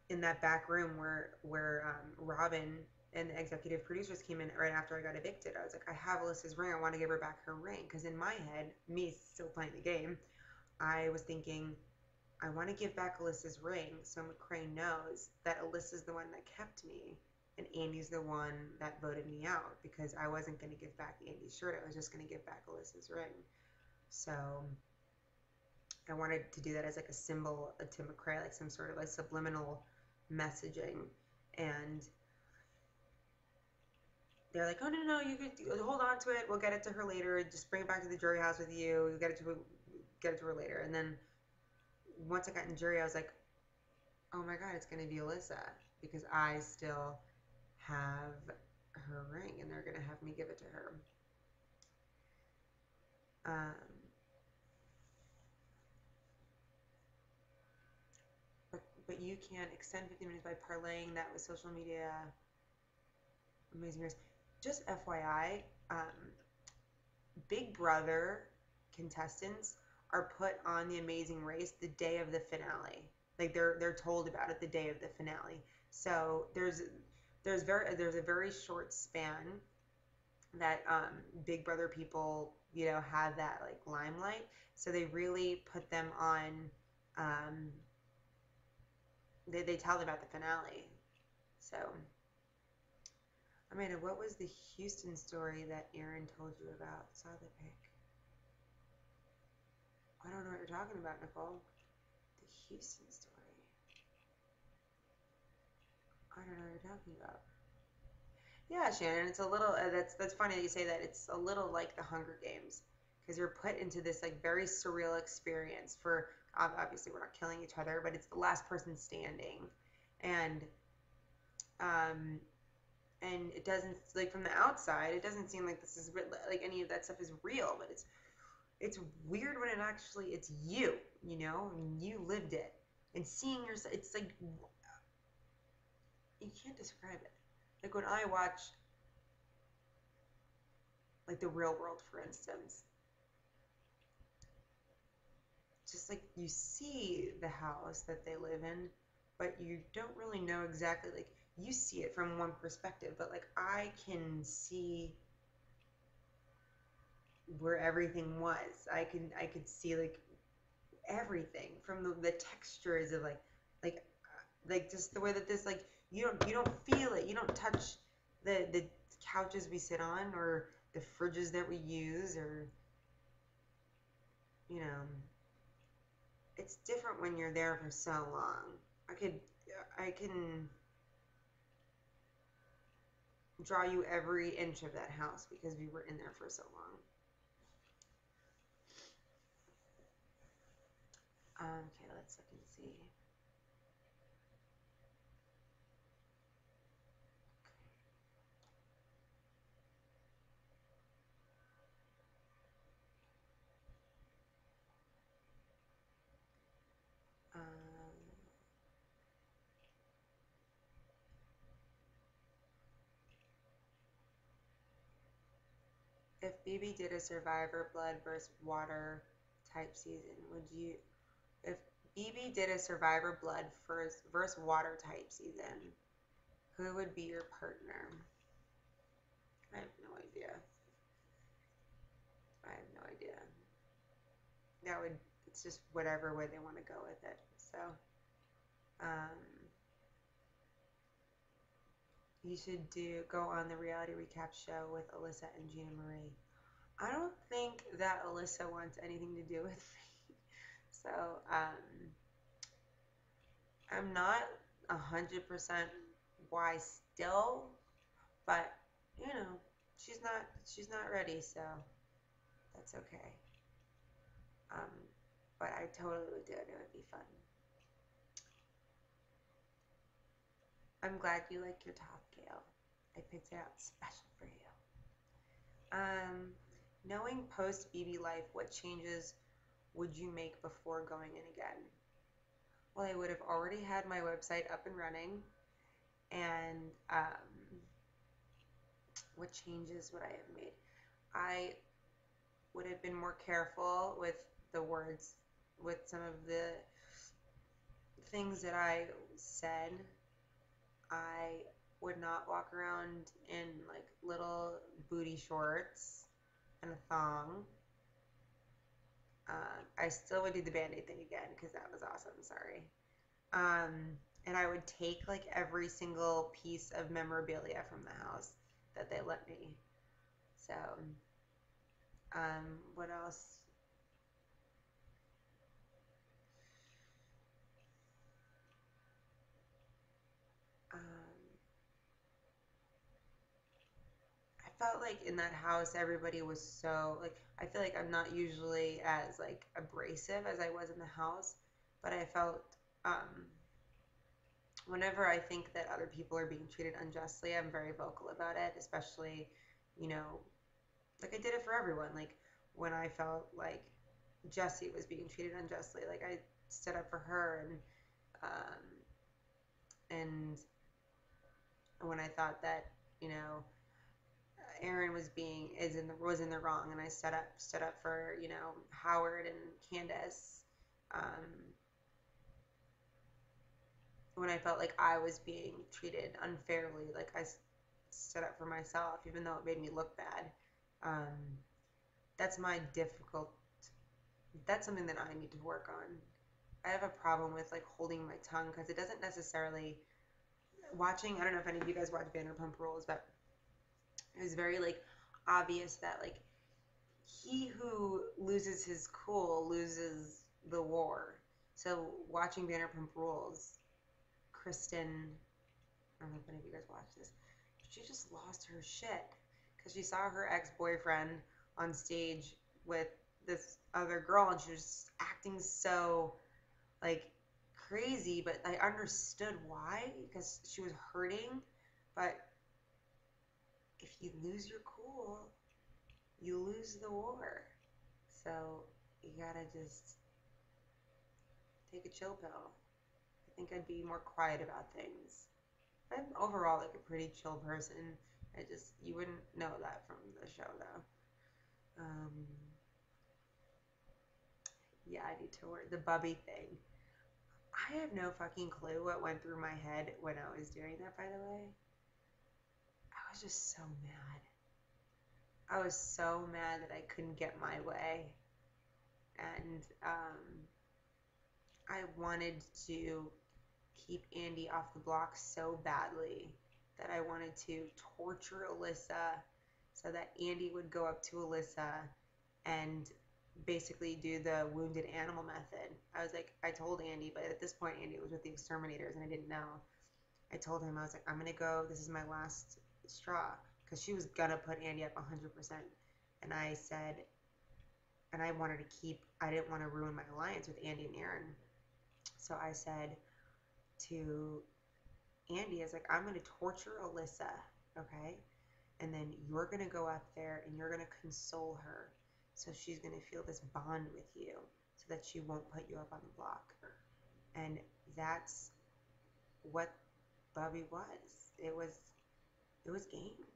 in that back room where Robin and the executive producers came in right after I got evicted. I was like, I have Alyssa's ring. I want to give her back her ring. Because in my head, me still playing the game, I was thinking, I want to give back Alyssa's ring so McCray knows that Alyssa's the one that kept me and Andy's the one that voted me out because I wasn't going to give back Andy's shirt. I was just going to give back Alyssa's ring. So I wanted to do that as like a symbol to McCray, like some sort of like subliminal messaging. And they're like, oh no, you could hold on to it, we'll get it to her later, just bring it back to the jury house with you, you'll get it to her later. And then once I got in jury, I was like, oh my god, it's going to be Alyssa because I still have her ring and they're going to have me give it to her. But you can extend 50 minutes by parlaying that with social media. Amazing Race. Just FYI, Big Brother contestants are put on the Amazing Race the day of the finale. Like they're told about it the day of the finale. So there's a very short span that Big Brother people have that like limelight. So they really put them on. They tell them about the finale. So. Amanda, what was the Houston story that Aaron told you about? Saw the pic. I don't know what you're talking about, Nicole. The Houston story. I don't know what you're talking about. Yeah, Shannon, it's a little. That's funny that you say that. It's a little like the Hunger Games because you're put into this like very surreal experience. For obviously we're not killing each other, but it's the last person standing, and it doesn't, like, from the outside, it doesn't seem like this is like any of that stuff is real, but it's weird when it's you, and you lived it, and seeing yourself, it's like, you can't describe it. Like when I watch, like, The Real World, for instance, just like you see the house that they live in, but you don't really know exactly, like, you see it from one perspective, but like I can see where everything was. I could see like everything from the textures of like just the way that this, like, You don't feel it. You don't touch the couches we sit on or the fridges that we use, or you know, it's different when you're there for so long. I can draw you every inch of that house because we were in there for so long. Okay, let's look and see. If BB did a Survivor Blood versus Water type season, would you? If BB did a Survivor Blood versus Water type season, who would be your partner? I have no idea. I have no idea. That would, it's just whatever way they want to go with it. So, um, you should go on the reality recap show with Alyssa and Gina Marie. I don't think that Alyssa wants anything to do with me. So, I'm not 100% why still, but you know, she's not ready, so that's okay. But I totally would do it. It would be fun. I'm glad you like your top, Gail. I picked it out special for you. Knowing post BB life, what changes would you make before going in again? Well, I would have already had my website up and running, and what changes would I have made? I would have been more careful with the words, with some of the things that I said. I would not walk around in like little booty shorts and a thong. I still would do the Band-Aid thing again because that was awesome. Sorry. And I would take like every single piece of memorabilia from the house that they let me. So, what else? I felt like in that house everybody was so like, I feel like I'm not usually as like abrasive as I was in the house, but I felt whenever I think that other people are being treated unjustly, I'm very vocal about it, especially, you know, like I did it for everyone. Like when I felt like Jessie was being treated unjustly, like I stood up for her, and when I thought that, you know, Aaron was in the wrong, and I stood up for, you know, Howard and Candace. When I felt like I was being treated unfairly, like I stood up for myself, even though it made me look bad. That's my difficult. That's something that I need to work on. I have a problem with like holding my tongue because it doesn't necessarily watching. I don't know if any of you guys watch Vanderpump Rules, but it was very like obvious that like he who loses his cool loses the war. So watching Vanderpump Rules, Kristen, I don't know if any of you guys watch this, she just lost her shit because she saw her ex-boyfriend on stage with this other girl, and she was just acting so like crazy, but I understood why because she was hurting. But if you lose your cool, you lose the war. So you gotta just take a chill pill. I think I'd be more quiet about things. I'm overall like a pretty chill person. You wouldn't know that from the show though. Yeah, I need to work the Bubby thing. I have no fucking clue what went through my head when I was doing that, by the way. I was just so mad. I was so mad that I couldn't get my way. And I wanted to keep Andy off the block so badly that I wanted to torture Alyssa so that Andy would go up to Alyssa and basically do the wounded animal method. I was like, I told Andy, but at this point, Andy was with the exterminators and I didn't know. I told him, I was like, I'm going to go. This is my last straw. Because she was going to put Andy up 100%. And I said, and I wanted to keep, I didn't want to ruin my alliance with Andy and Aaron. So I said to Andy, I was like, I'm going to torture Alyssa, okay? And then you're going to go up there and you're going to console her. So she's going to feel this bond with you so that she won't put you up on the block. And that's what Bubby was. It was game.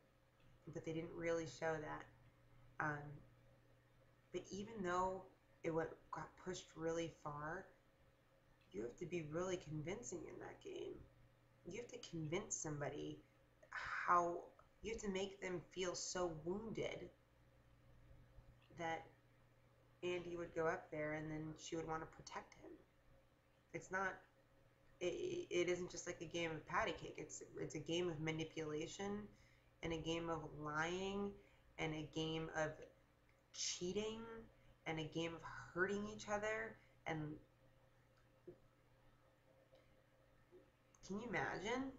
But they didn't really show that. But even though it got pushed really far, you have to be really convincing in that game. You have to convince somebody how you have to make them feel so wounded that Andy would go up there and then she would want to protect him. It's not. It isn't just like a game of patty cake. It's a game of manipulation, and a game of lying, and a game of cheating, and a game of hurting each other. And can you imagine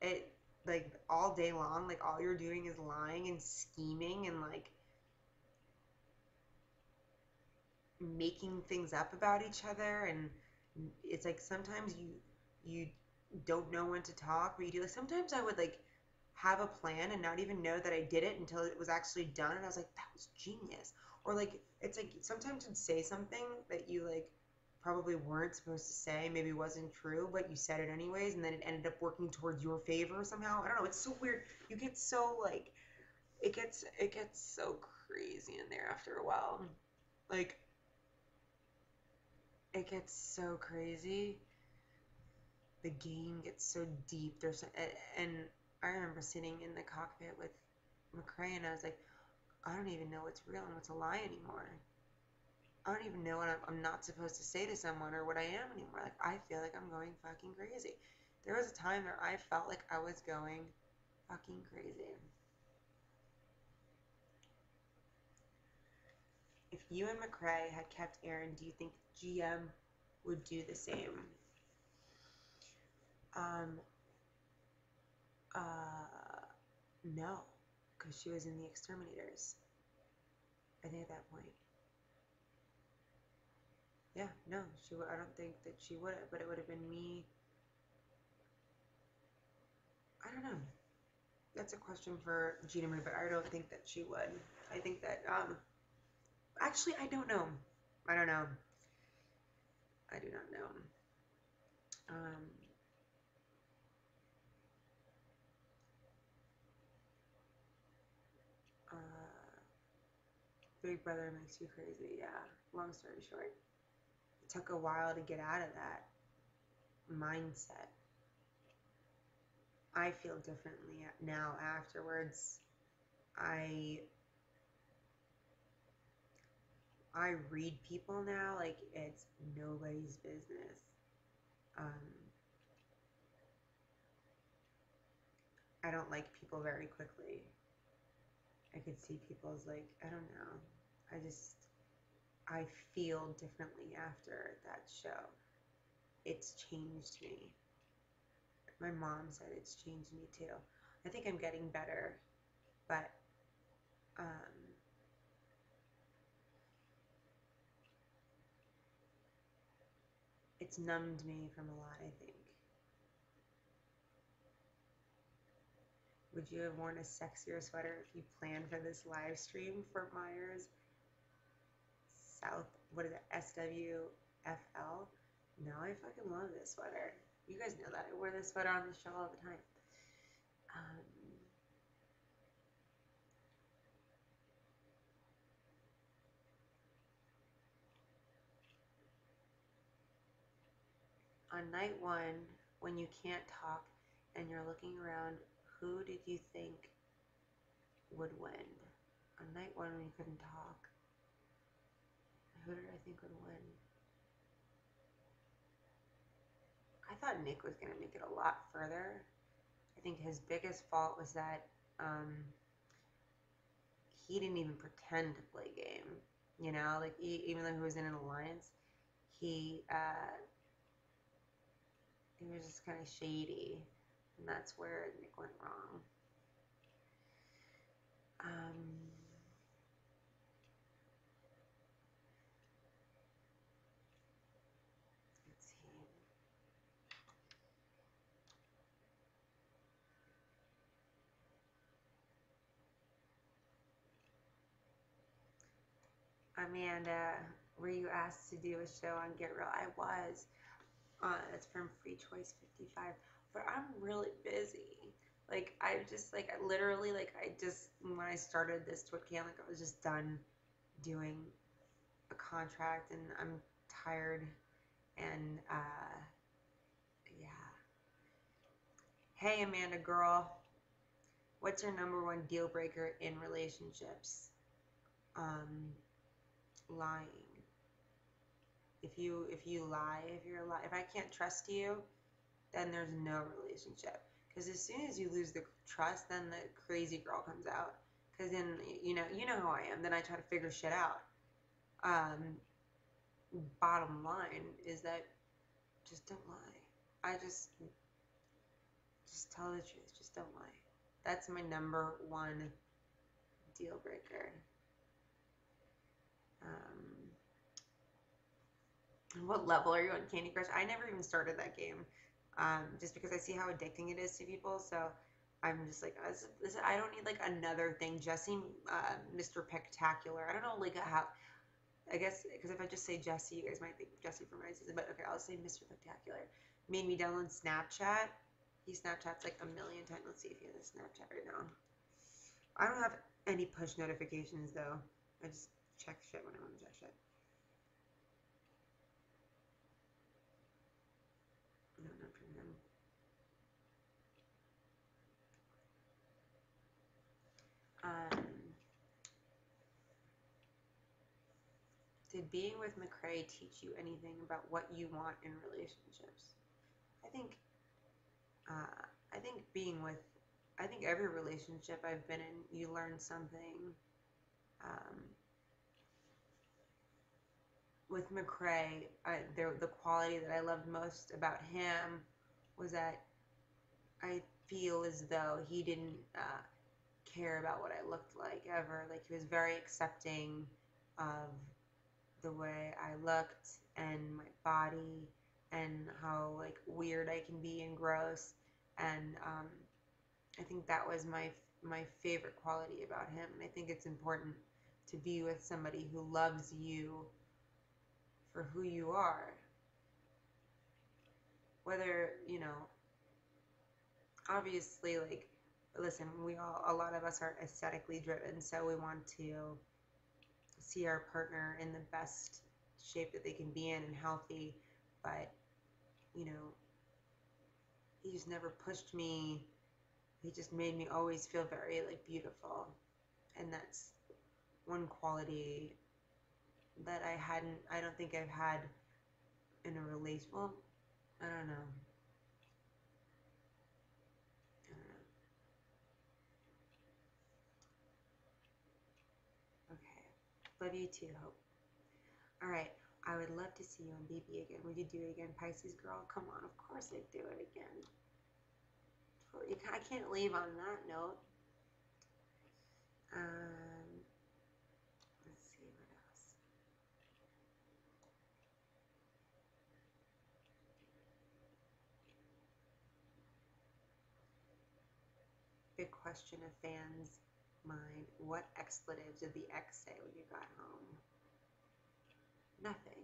it? Like all day long, like all you're doing is lying and scheming and like making things up about each other. And it's like sometimes you don't know when to talk, but you do. Like sometimes I would like have a plan and not even know that I did it until it was actually done, and I was like, that was genius. Or like it's like sometimes you'd say something that you like probably weren't supposed to say, maybe wasn't true, but you said it anyways, and then it ended up working towards your favor somehow. I don't know, it's so weird. You get so like it gets so crazy in there after a while. Like it gets so crazy. The game gets so deep. And I remember sitting in the cockpit with McCrae, and I was like, I don't even know what's real and what's a lie anymore. I don't even know what I'm not supposed to say to someone or what I am anymore. Like, I feel like I'm going fucking crazy. There was a time where I felt like I was going fucking crazy. If you and McCrae had kept Aaron, do you think GM would do the same? No, because she was in the exterminators. I think at that point. Yeah, no, she would. I don't think that she would have, but it would have been me. I don't know. That's a question for Gina Marie, but I don't think that she would. I think that, actually, I don't know. I don't know. I do not know. Uh, Big Brother makes you crazy. Yeah. Long story short, it took a while to get out of that mindset. I feel differently now afterwards. I read people now like it's nobody's business. I don't like people very quickly. I could see people's like, I don't know. I feel differently after that show. It's changed me. My mom said it's changed me too. I think I'm getting better, but it's numbed me from a lot, I think. Would you have worn a sexier sweater if you planned for this live stream for Myers South? What is it? SWFL? No, I fucking love this sweater. You guys know that. I wear this sweater on the show all the time. On night one, when you can't talk and you're looking around, who did you think would win? On night one, when you couldn't talk, who did I think would win? I thought Nick was going to make it a lot further. I think his biggest fault was that he didn't even pretend to play game. You know, like even though he was in an alliance, he was just kind of shady, and that's where Nick went wrong. Let's see. Amanda, were you asked to do a show on Get Real? I was. It's from Free Choice 55, but I'm really busy. Like I just like I literally like I just when I started this Twitcam, like I was just done doing a contract, and I'm tired, and yeah. Hey Amanda girl, what's your number one deal breaker in relationships? Lying. If you lie, if I can't trust you, then there's no relationship. Because as soon as you lose the trust, then the crazy girl comes out. Because then you know how I am. Then I try to figure shit out. Bottom line is that just don't lie. I just tell the truth. Just don't lie. That's my number one deal breaker. What level are you on Candy Crush? I never even started that game, just because I see how addicting it is to people. So I'm just like, I don't need like another thing. Jesse, Mr. Pectacular. I don't know like how. I guess because if I just say Jesse, you guys might think Jesse from my season. But okay, I'll say Mr. Spectacular. Made me download Snapchat. He Snapchats like a million times. Let's see if he has a Snapchat right now. I don't have any push notifications though. I just check shit when I want to check shit. No, not from him. Did being with McCrae teach you anything about what you want in relationships? I think, I think being with, I think every relationship I've been in, you learn something. With McCrae, the quality that I loved most about him was that I feel as though he didn't care about what I looked like ever. Like he was very accepting of the way I looked and my body and how like weird I can be and gross. And I think that was my favorite quality about him. And I think it's important to be with somebody who loves you for who you are. Whether, obviously, like, listen, a lot of us are aesthetically driven, so we want to see our partner in the best shape that they can be in and healthy, but, he just never pushed me. He just made me always feel very, like, beautiful, and that's one quality that I don't think I've had in a relation. Well, I don't know. Okay. Love you too, Hope. All right. I would love to see you on BB again. Would you do it again, Pisces girl? Come on. Of course I'd do it again. I can't leave on that note. Let's see what else. Big question of fans' mind. What expletives did the ex say when you got home? Nothing.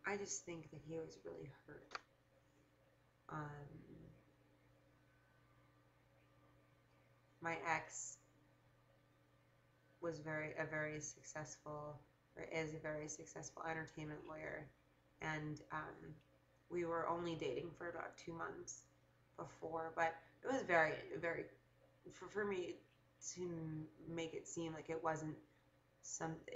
I just think that he was really hurt. My ex was a very successful, or is a very successful entertainment lawyer, and we were only dating for about 2 months before, but it was very, very, for me to make it seem like it wasn't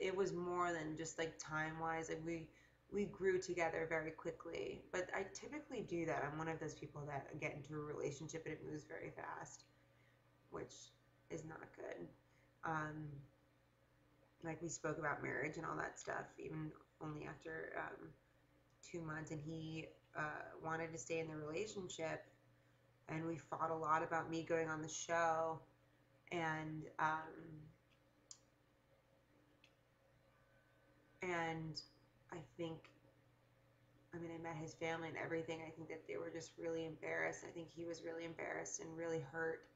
it was more than just like time wise. Like we we grew together very quickly. But I typically do that. I'm one of those people that get into a relationship and it moves very fast, which is not good. Um, like we spoke about marriage and all that stuff, even only after 2 months, and he wanted to stay in the relationship, and we fought a lot about me going on the show, and and I think, I mean, I met his family and everything. I think that they were just really embarrassed. I think he was really embarrassed and really hurt.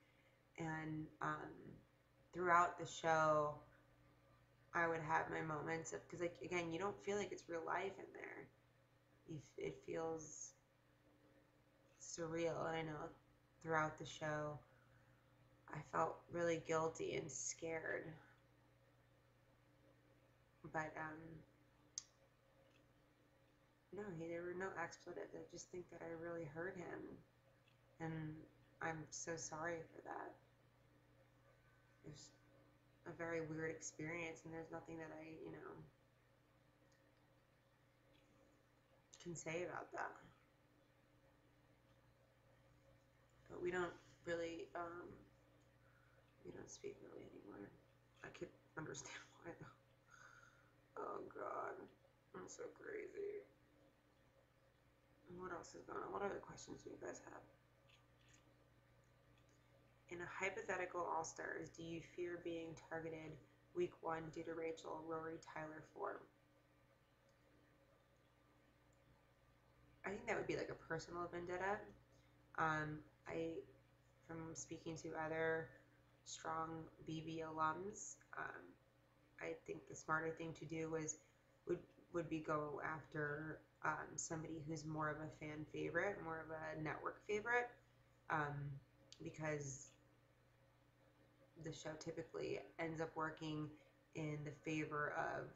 And throughout the show, I would have my moments of, because like again, you don't feel like it's real life in there. It feels surreal. And I know throughout the show, I felt really guilty and scared. But no, there were no expletives. I just think that I really hurt him, and I'm so sorry for that. It was a very weird experience, and there's nothing that I, can say about that. But we don't speak really anymore. I could understand why though. Oh God, I'm so crazy. And what else is going on? What other questions do you guys have? In a hypothetical All-Stars, do you fear being targeted week 1 due to Rachel, Rory, Tyler form? I think that would be like a personal vendetta. From speaking to other strong BB alums, I think the smarter thing to do would be go after somebody who's more of a fan favorite, more of a network favorite, because the show typically ends up working in the favor of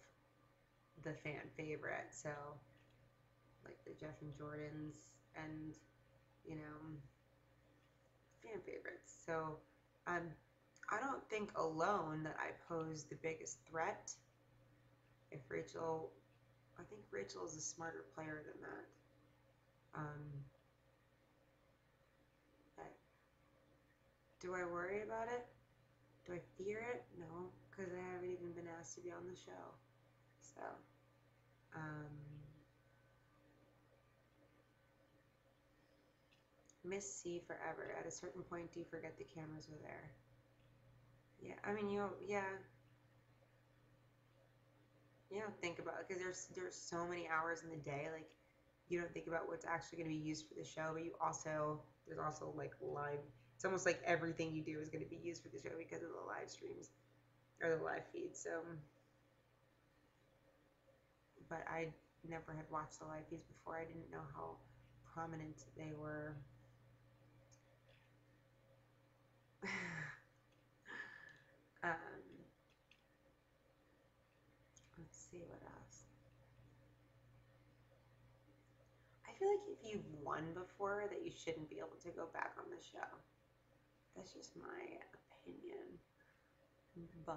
the fan favorite. So, like the Jeff and Jordans and, fan favorites. So, I don't think alone that I pose the biggest threat. I think Rachel is a smarter player than that. But do I worry about it? Do I fear it? No, because I haven't even been asked to be on the show. So, miss C forever. At a certain point, do you forget the cameras were there? Yeah, I mean, you don't think about it because there's so many hours in the day. Like, you don't think about what's actually going to be used for the show, but there's also like live. It's almost like everything you do is going to be used for the show because of the live streams or the live feeds. So, but I never had watched the live feeds before. I didn't know how prominent they were. Let's see what else. I feel like if you've won before, that you shouldn't be able to go back on the show. That's just my opinion. But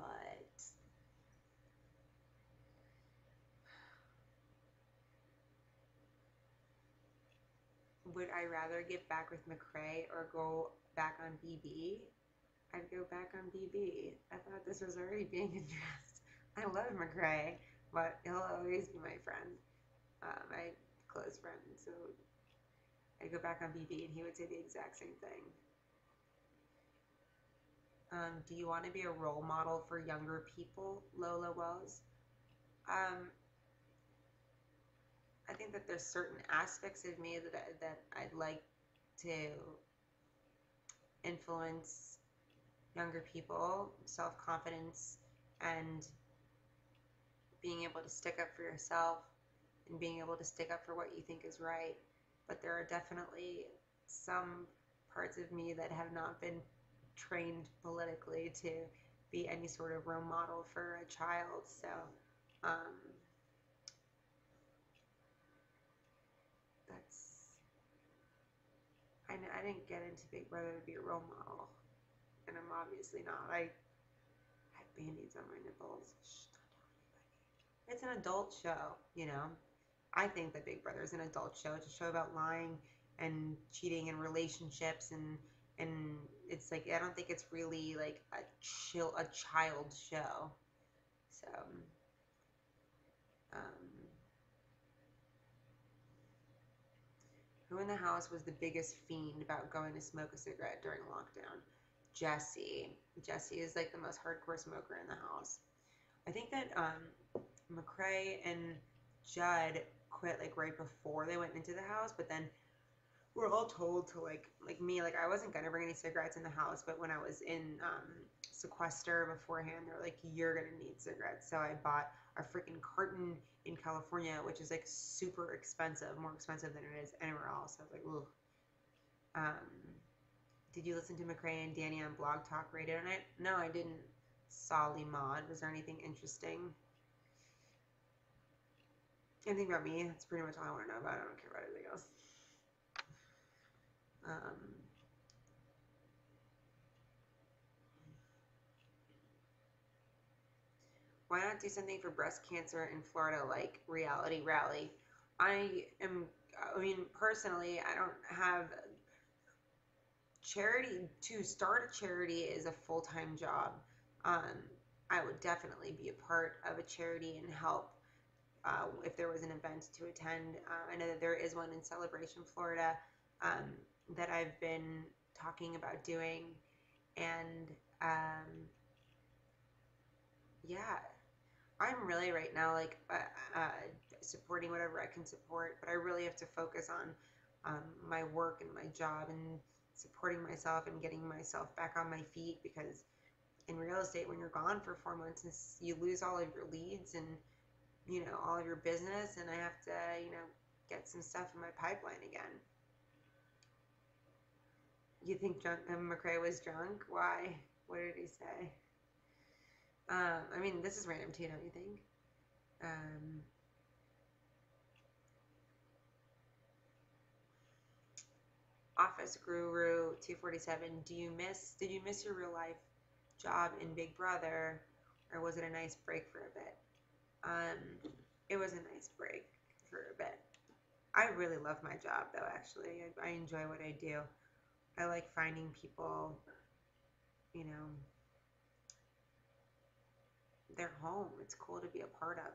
would I rather get back with McCrae or go back on BB? I'd go back on BB. I thought this was already being addressed. I love McCrae, but he'll always be my friend, my close friend. So I'd go back on BB, and he would say the exact same thing. Do you want to be a role model for younger people? Lola Wells. I think that there's certain aspects of me that I'd like to influence younger people, self-confidence, and being able to stick up for yourself and being able to stick up for what you think is right. But there are definitely some parts of me that have not been trained politically to be any sort of role model for a child. So I didn't get into Big Brother to be a role model, and I'm obviously not. I have band-aids on my nipples. Shh, don't tell anybody. It's an adult show, I think that Big Brother is an adult show. It's a show about lying and cheating and relationships and it's like I don't think it's really like a child show. So um, who in the house was the biggest fiend about going to smoke a cigarette during lockdown? Jesse. Jesse is like the most hardcore smoker in the house. I think that McCrae and Judd quit like right before they went into the house, but then we're all told to like me, like I wasn't gonna bring any cigarettes in the house, but when I was in sequester beforehand, they were like, you're gonna need cigarettes. So I bought a freaking carton in California, which is like super expensive, more expensive than it is anywhere else. I was like, ooh. Did you listen to McCrae and Danny on Blog Talk Radio tonight? No, I didn't. Solly Mod. Was there anything interesting? Anything about me? That's pretty much all I want to know about. I don't care about anything else. Why not do something for breast cancer in Florida like Reality Rally? I mean, personally, I don't have charity. To start a charity is a full-time job. I would definitely be a part of a charity and help if there was an event to attend. I know that there is one in Celebration, Florida, that I've been talking about doing, and yeah, I'm really right now like supporting whatever I can support, but I really have to focus on my work and my job and supporting myself and getting myself back on my feet because in real estate, when you're gone for 4 months, you lose all of your leads and all of your business, and I have to get some stuff in my pipeline again. You think McCrae was drunk? Why? What did he say? I mean, this is random too, don't you think? Office Guru 247. Did you miss your real life job in Big Brother, or was it a nice break for a bit? It was a nice break for a bit. I really love my job though. Actually, I enjoy what I do. I like finding people, their home. It's cool to be a part of.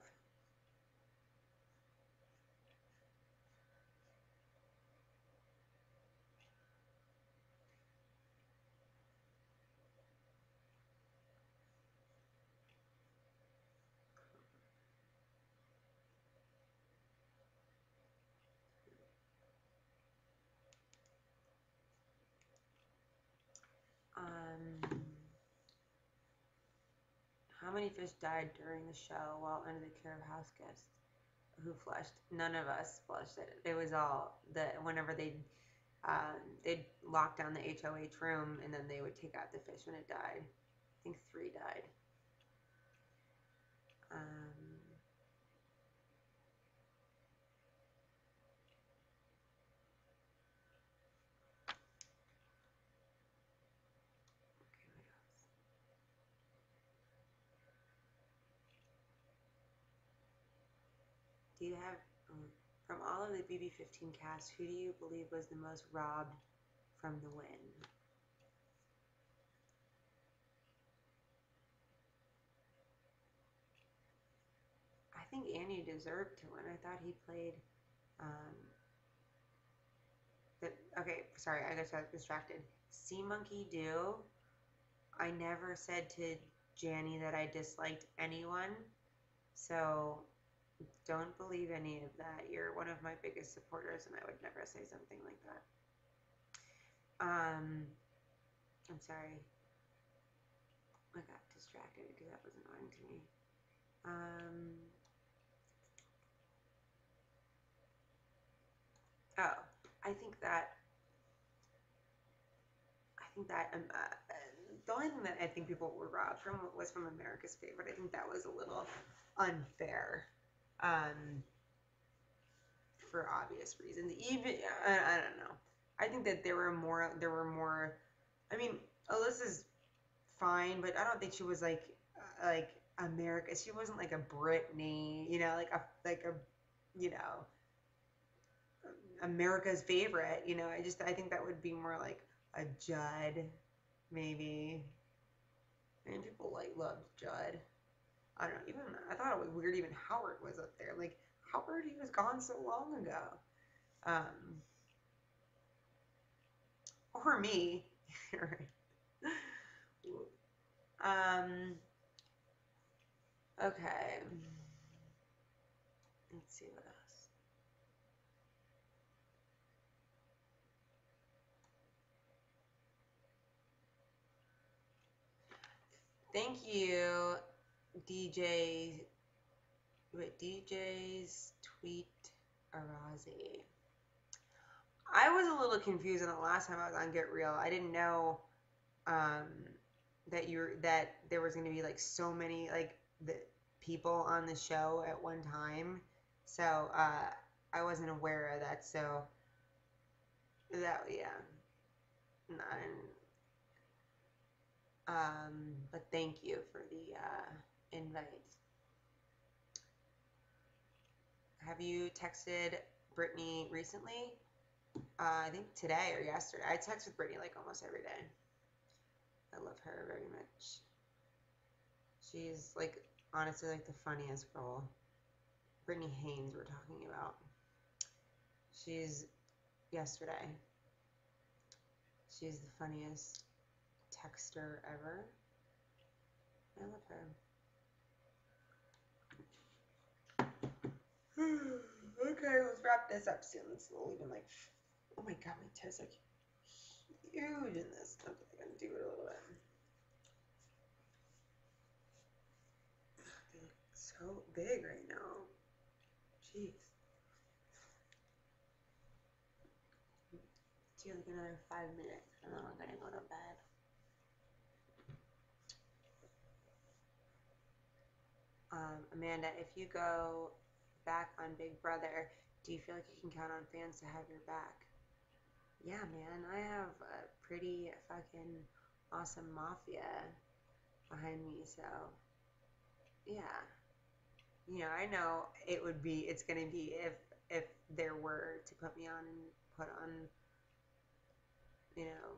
How many fish died during the show while under the care of house guests? Who flushed? None of us flushed it. It was all whenever they'd lock down the HOH room and then they would take out the fish when it died. I think 3 died. Do you have, from all of the BB15 cast, who do you believe was the most robbed from the win? I think Annie deserved to win. I thought he played, okay, sorry, I got distracted. Sea Monkey Do. I never said to Janny that I disliked anyone, so don't believe any of that. You're one of my biggest supporters, and I would never say something like that. I'm sorry. I got distracted because that was annoying to me. Oh, I think that the only thing that I think people were robbed from was from America's Favorite. I think that was a little unfair, for obvious reasons. Even I don't know. I think that there were more. I mean, Alyssa's fine, but I don't think she was like America. She wasn't like a Britney, like a you know, America's favorite. You know, I think that would be more like a Judd, maybe. And people like loved Judd. I don't know. Even I thought it was weird. Even Howard was up there. Like Howard, he was gone so long ago. Or me. Okay. Let's see what else. Thank you, DJ's tweet Arazi. I was a little confused on the last time I was on Get Real. I didn't know that there was going to be like so many like the people on the show at one time. So I wasn't aware of that. So that yeah. But thank you for the invite. Have you texted Brittany recently? I think today or yesterday. I text with Brittany like almost every day. I love her very much. She's like honestly like the funniest girl. Brittany Haynes we're talking about. She's yesterday. She's the funniest texter ever. I love her. Okay, let's wrap this up soon. It's only been like, oh my god, my toes are huge in this. Okay, I'm gonna do it a little bit. They look so big right now. Jeez. Do like another 5 minutes and then we're gonna go to bed. Amanda, if you go back on Big Brother, do you feel like you can count on fans to have your back? Yeah, man, I have a pretty fucking awesome mafia behind me, so yeah. You know, I know it's gonna be if there were to put me on and put on, you know,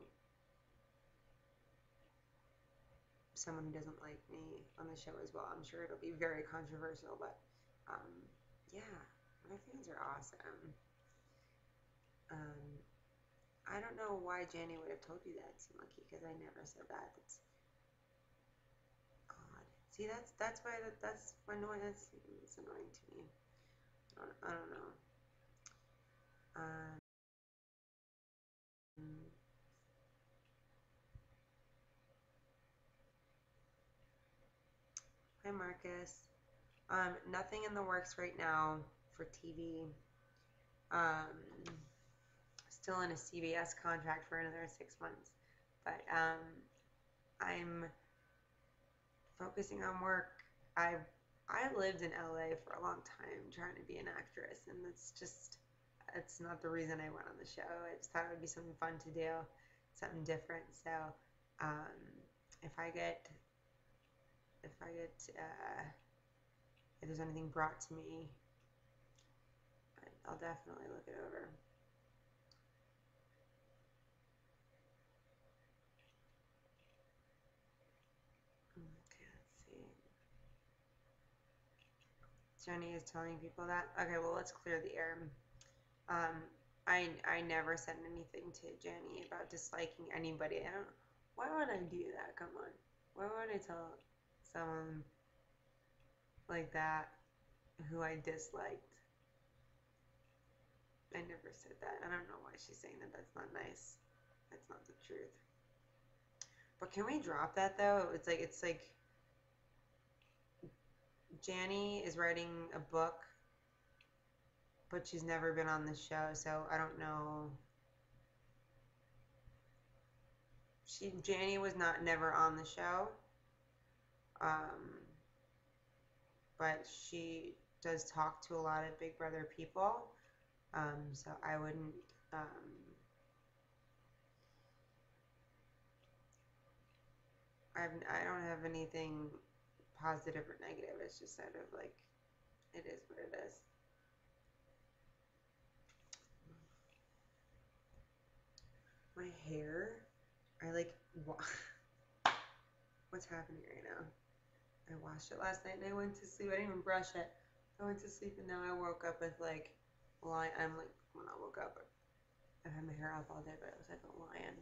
someone who doesn't like me on the show as well. I'm sure it'll be very controversial, but yeah, my fans are awesome. I don't know why Jenny would have told you that, Monkey, because I never said that. It's odd. See, that's why that's annoying. It's annoying to me. I don't know. Um, Hi, Marcus. Nothing in the works right now for TV. Still in a CBS contract for another 6 months, but I'm focusing on work. I lived in LA for a long time trying to be an actress, and it's not the reason I went on the show. I just thought it would be something fun to do, something different. So um, if I get if there's anything brought to me, I'll definitely look it over. Okay, let's see. Jenny is telling people that. Okay, well, let's clear the air. I never said anything to Jenny about disliking anybody. I don't. Why would I do that? Come on. Why would I tell someone like that who I disliked? I never said that. I don't know why she's saying that. That's not nice. That's not the truth. But can we drop that though? It's like Janny is writing a book, but she's never been on the show, so I don't know. Janny was never on the show, but she does talk to a lot of Big Brother people, so I wouldn't. I don't have anything positive or negative. It's just sort of like it is what it is. my hair, I like, what's happening right now? I washed it last night and I went to sleep. I didn't even brush it. I went to sleep and now I woke up with like, I'm like, when I woke up, I've had my hair up all day, but it was like a lion.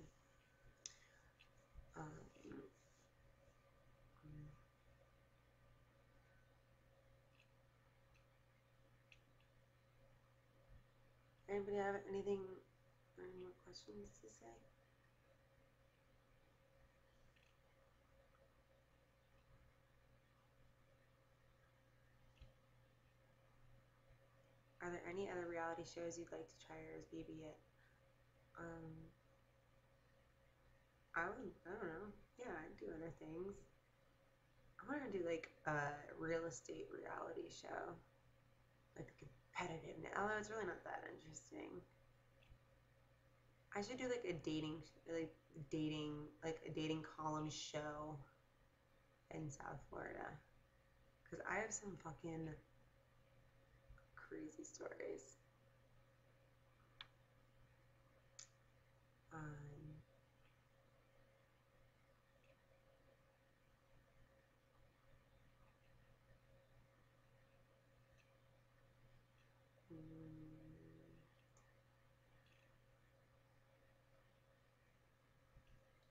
Anybody have anything, any more questions to say? Are there any other reality shows you'd like to try or is BB it? I don't know. Yeah, I'd do other things. I want to do like a real estate reality show. Like the competitiveness, although it's really not that interesting. I should do like a dating, like a dating column show in South Florida. Because I have some fucking crazy stories.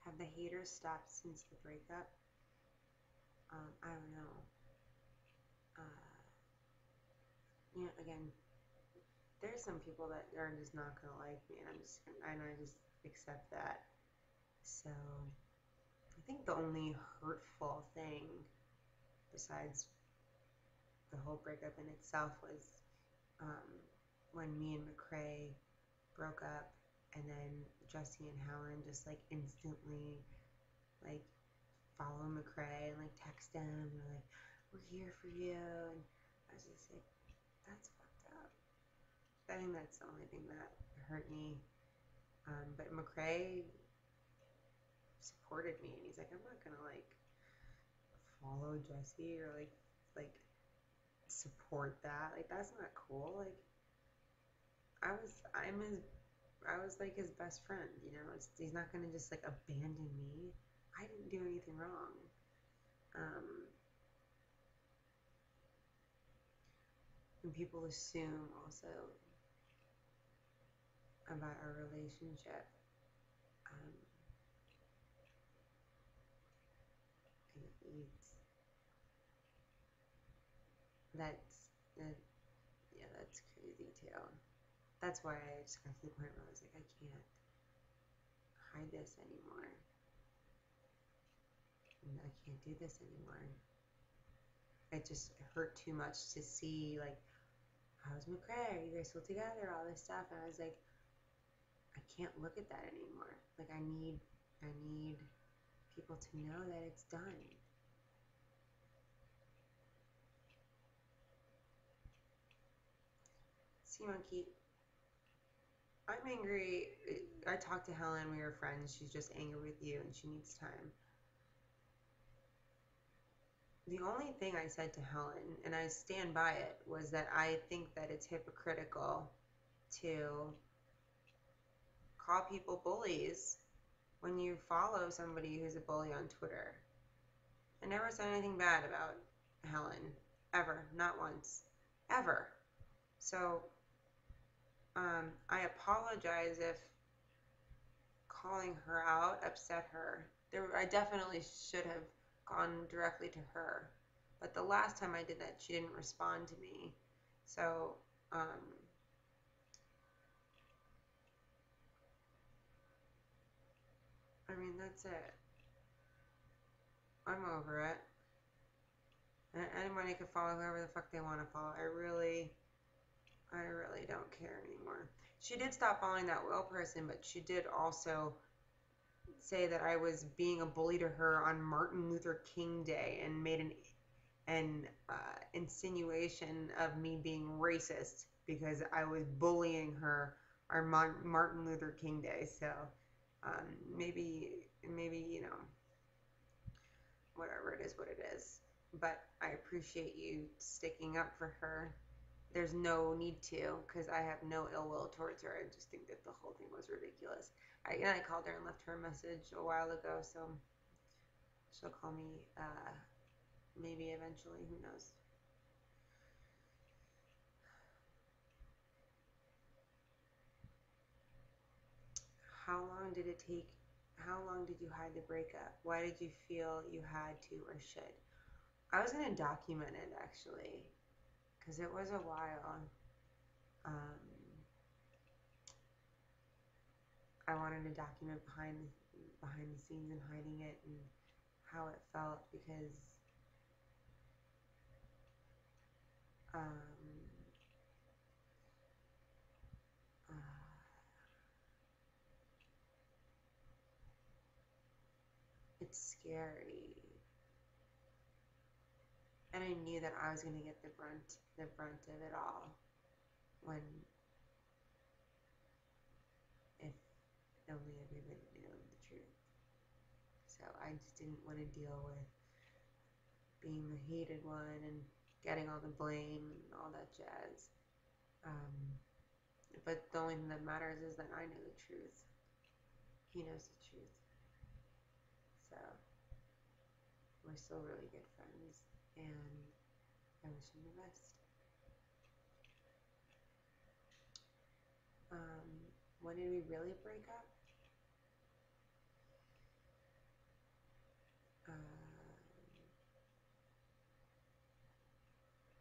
Have the haters stopped since the breakup? I don't know. Again, there's some people that are just not gonna like me, and I just accept that. So I think the only hurtful thing besides the whole breakup in itself was when me and McCrae broke up, and then Jesse and Helen just like instantly like follow McCrae and like text him and like, we're here for you, and I was just like, that's fucked up. I think that's the only thing that hurt me. But McCrae supported me, and he's like, I'm not gonna like follow Jesse or like support that. Like that's not cool. Like I was like his best friend. He's not gonna just like abandon me. I didn't do anything wrong. And people assume also about our relationship. That's crazy too. That's why I just got to the point where I was like, I can't hide this anymore. And I can't do this anymore. It just hurt too much to see, like, how's McCrae? Are you guys still together? All this stuff. And I was like, I can't look at that anymore. Like, I need people to know that it's done. Sea Monkey, I'm angry. I talked to Helen. We were friends. She's just angry with you, and she needs time. The only thing I said to Helen, and I stand by it, was that I think that it's hypocritical to call people bullies when you follow somebody who's a bully on Twitter. I never said anything bad about Helen, ever, not once, ever. So, I apologize if calling her out upset her. I definitely should have gone directly to her. But the last time I did that, she didn't respond to me. So, I mean, that's it. I'm over it. And anybody can follow whoever the fuck they want to follow. I really don't care anymore. She did stop following that Will person, but she did also say that I was being a bully to her on Martin Luther King Day and made an insinuation of me being racist because I was bullying her on Martin Luther King Day. So maybe whatever it is, what it is. But I appreciate you sticking up for her. There's no need to, because I have no ill will towards her. I just think that the whole thing was ridiculous. I called her and left her a message a while ago, so she'll call me maybe eventually. Who knows? How long did it take? How long did you hide the breakup? Why did you feel you had to or should? I was gonna document it actually, because it was a while. Um, I wanted to document behind the scenes and hiding it and how it felt because um, uh, it's scary, and I knew that I was gonna get the brunt of it all when if only everybody knew the truth. So I just didn't want to deal with being the hated one and getting all the blame and all that jazz. But the only thing that matters is that I know the truth. He knows the truth. So we're still really good friends, and I wish him the best. When did we really break up?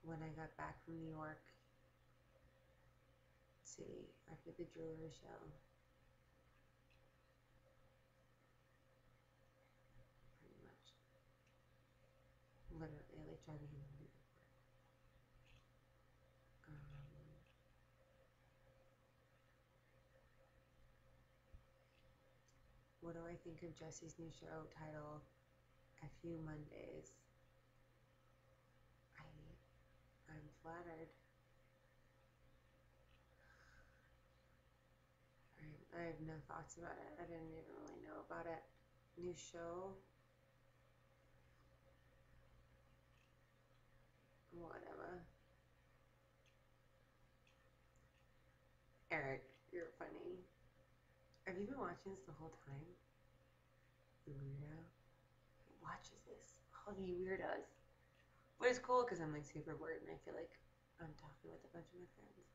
When I got back from New York City after the jewelry show. Pretty much. Literally, like driving him to the airport. What do I think of Jesse's new show title, A Few Mondays? I'm flattered. I have no thoughts about it. I didn't even really know about it. New show? Whatever. Eric, you're funny. Have you been watching this the whole time? You weirdo. Who watches this? All of you weirdos. But it's cool because I'm like super bored and I feel like I'm talking with a bunch of my friends.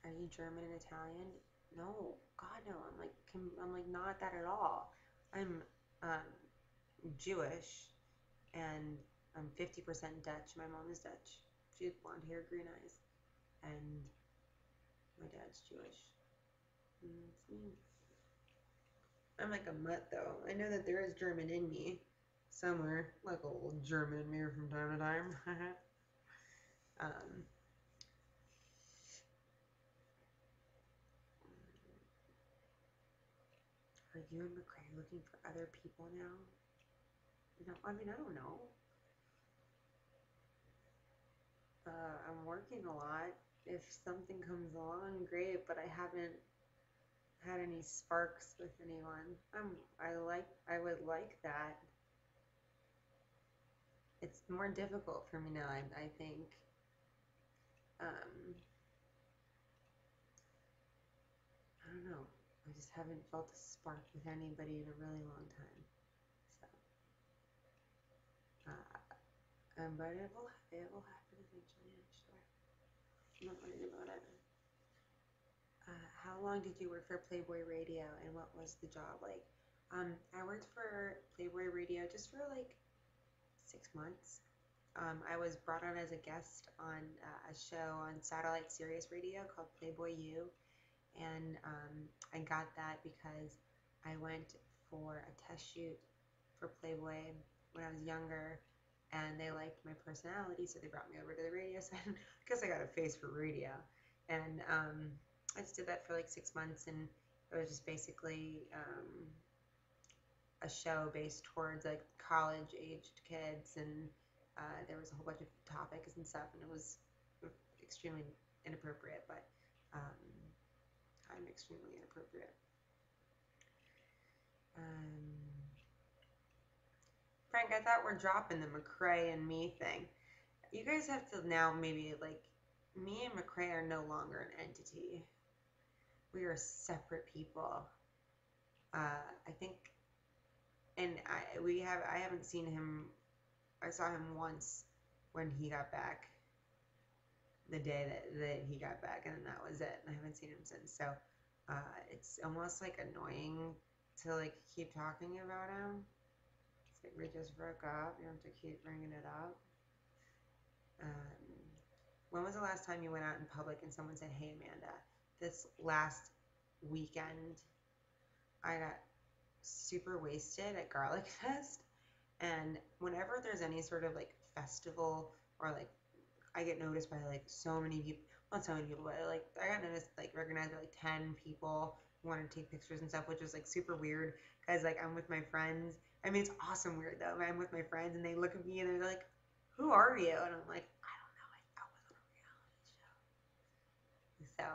Are you German and Italian? No, God no. I'm like not that at all. I'm um, Jewish and I'm 50% Dutch. My mom is Dutch. She has blonde hair, green eyes, and my dad's Jewish. It's me. I'm like a mutt though. I know that there is German in me somewhere, like a little German in me from time to time. um, are you and McCray looking for other people now? No, I mean I don't know. I'm working a lot. If something comes along, great. But I haven't had any sparks with anyone. I would like that. It's more difficult for me now. I think. I don't know. I just haven't felt a spark with anybody in a really long time. So, but it will happen eventually. I'm sure. I'm not worried about it. How long did you work for Playboy Radio, and what was the job like? I worked for Playboy Radio just for like 6 months. I was brought on as a guest on a show on satellite Sirius Radio called Playboy U, and I got that because I went for a test shoot for Playboy when I was younger, and they liked my personality, so they brought me over to the radio set. I guess I got a face for radio, and I just did that for like 6 months, and it was just basically a show based towards like college-aged kids, and there was a whole bunch of topics and stuff, and it was extremely inappropriate, but I'm extremely inappropriate. Frank, I thought we're dropping the McCray and me thing. You guys have to now maybe like me and McCray are no longer an entity. We are separate people. I think, and I haven't seen him. I saw him once when he got back, the day that he got back, and then that was it. And I haven't seen him since. So it's almost like annoying to like keep talking about him. It's like we just broke up. You have to keep bringing it up. When was the last time you went out in public and someone said, "Hey, Amanda"? This last weekend, I got super wasted at Garlic Fest, and whenever there's any sort of like festival or like I get noticed by like so many people, not so many people, but like I got noticed, like recognized by like 10 people who wanted to take pictures and stuff, which was like super weird because like I'm with my friends. I mean, it's awesome weird though. I'm with my friends and they look at me and they're like, "Who are you?" And I'm like, "I don't know. I was on a reality show." So,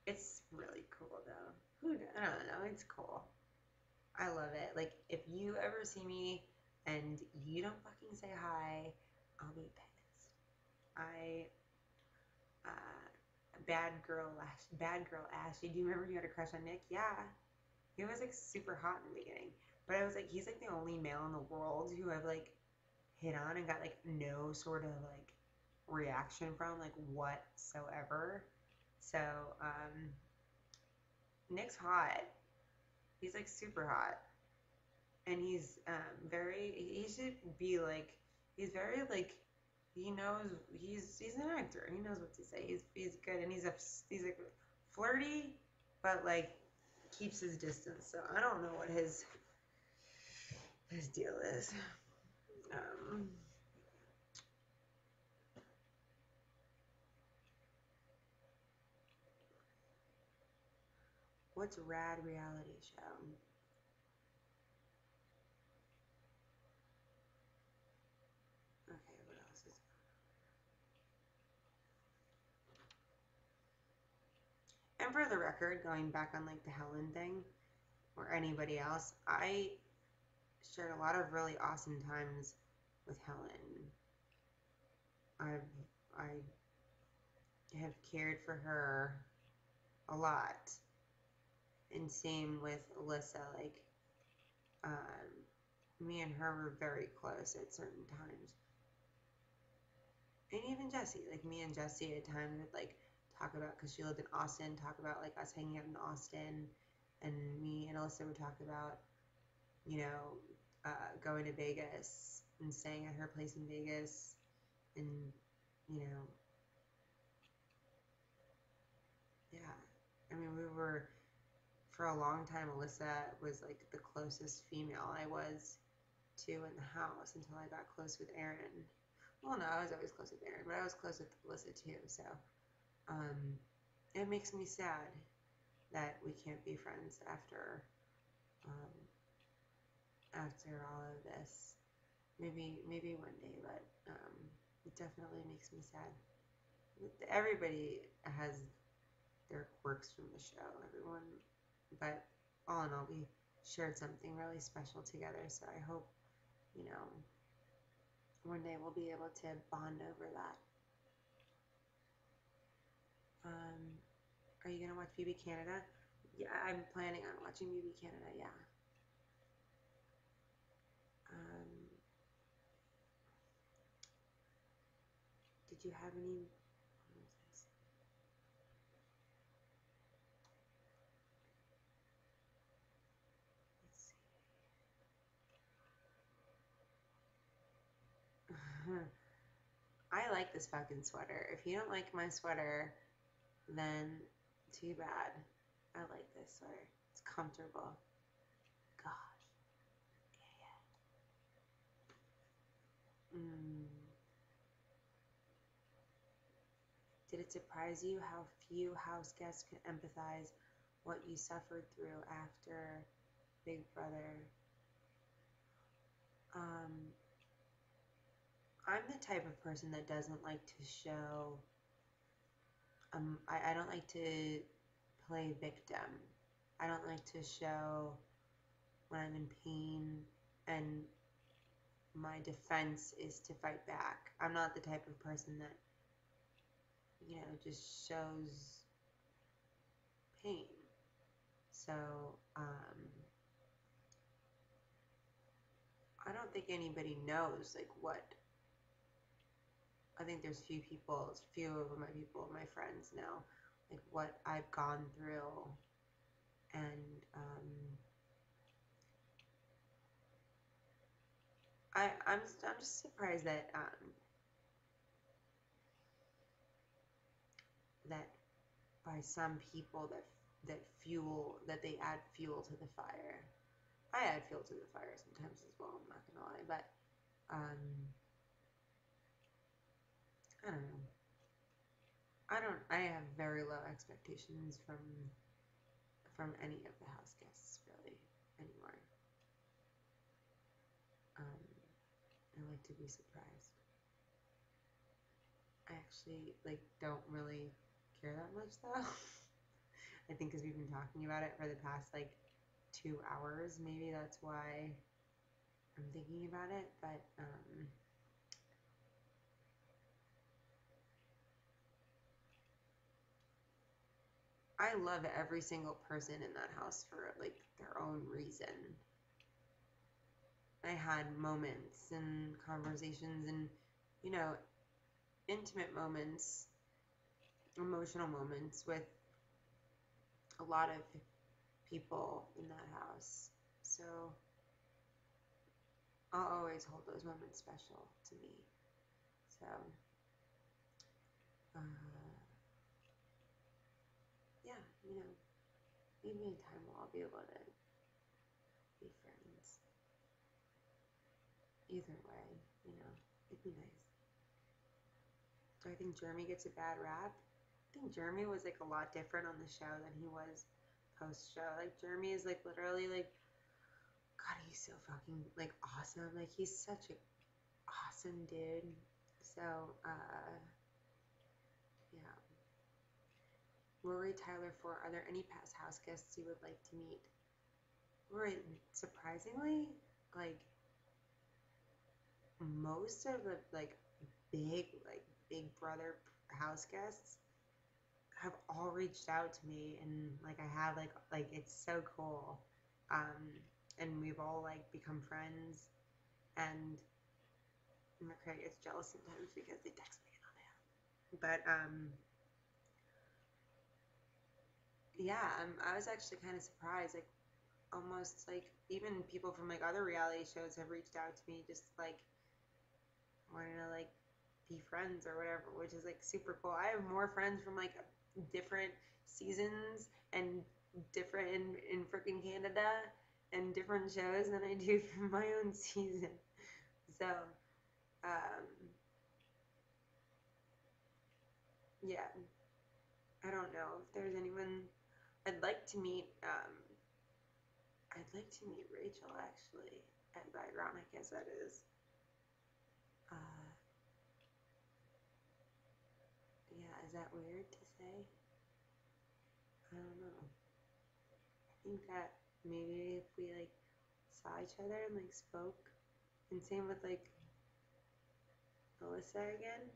it's really cool though. I don't know. It's cool. I love it. Like, if you ever see me and you don't fucking say hi, I'll be pissed. Bad girl Ashley. Do you remember you had a crush on Nick? Yeah. He was like super hot in the beginning. But I was like, he's like the only male in the world who I've like hit on and got like no sort of like reaction from, like whatsoever. So, Nick's hot. He's like super hot. And he's he should be like, he's very like, he knows, he's an actor. He knows what to say. He's good, and he's like flirty, but like keeps his distance. So I don't know what his deal is. What's rad reality show? Okay, what else is? And for the record, going back on like the Helen thing or anybody else, I shared a lot of really awesome times with Helen. I have cared for her a lot, and same with Alyssa. Like, me and her were very close at certain times, and even Jessie. Like, me and Jessie at times would like talk about, because she lived in Austin, talk about like us hanging out in Austin, and me and Alyssa would talk about, you know, going to Vegas and staying at her place in Vegas, and you know, yeah. I mean, we were, for a long time, Alyssa was like the closest female I was to in the house until I got close with Erin. Well, no, I was always close with Erin, but I was close with Alyssa too. So it makes me sad that we can't be friends um, after all of this. Maybe one day, but it definitely makes me sad. Everybody has their quirks from the show. Everyone, but all in all, we shared something really special together. So I hope, you know, one day we'll be able to bond over that. Are you gonna watch BB Canada? Yeah, I'm planning on watching BB Canada. Yeah. Did you have any? Let's see. I like this fucking sweater. If you don't like my sweater, then too bad. I like this sweater. It's comfortable. Gosh. Yeah. Did it surprise you how few house guests could empathize what you suffered through after Big Brother? I'm the type of person that doesn't like to show. I don't like to play victim. I don't like to show when I'm in pain, and my defense is to fight back. I'm not the type of person that, just shows pain. So, I don't think anybody knows, like, what. I think there's few of my friends know, like, what I've gone through. And, I'm just surprised that, that by some people that they add fuel to the fire. I add fuel to the fire sometimes as well, I'm not gonna lie, but I don't know. I have very low expectations from any of the house guests really anymore. I like to be surprised. I actually like don't really care that much though. I think because we've been talking about it for the past like 2 hours, maybe that's why I'm thinking about it. But I love every single person in that house for like their own reason. I had moments and conversations and, you know, intimate moments, emotional moments with a lot of people in that house. So I'll always hold those moments special to me. So, yeah, maybe in time I'll be able to be friends. Either way, it'd be nice. Do I think Jeremy gets a bad rap? I think Jeremy was like a lot different on the show than he was post show. Like Jeremy is like literally like, God, he's so fucking like awesome. Like he's such a awesome dude. So, yeah. Rory, Tyler, are there any past house guests you would like to meet? Rory, surprisingly, like most of the big brother house guests have all reached out to me, and like I have like it's so cool. And we've all like become friends, and Craig gets jealous sometimes because they text me and all that. But yeah, I was actually kind of surprised. Like almost like even people from like other reality shows have reached out to me, just like wanting to like be friends or whatever, which is like super cool. I have more friends from like different seasons and different in freaking Canada and different shows than I do from my own season. So, yeah, I don't know if there's anyone I'd like to meet. I'd like to meet Rachel actually, as ironic as that is. Yeah, is that weird to say? I don't know. I think that maybe if we like saw each other and like spoke, and same with like Melissa again,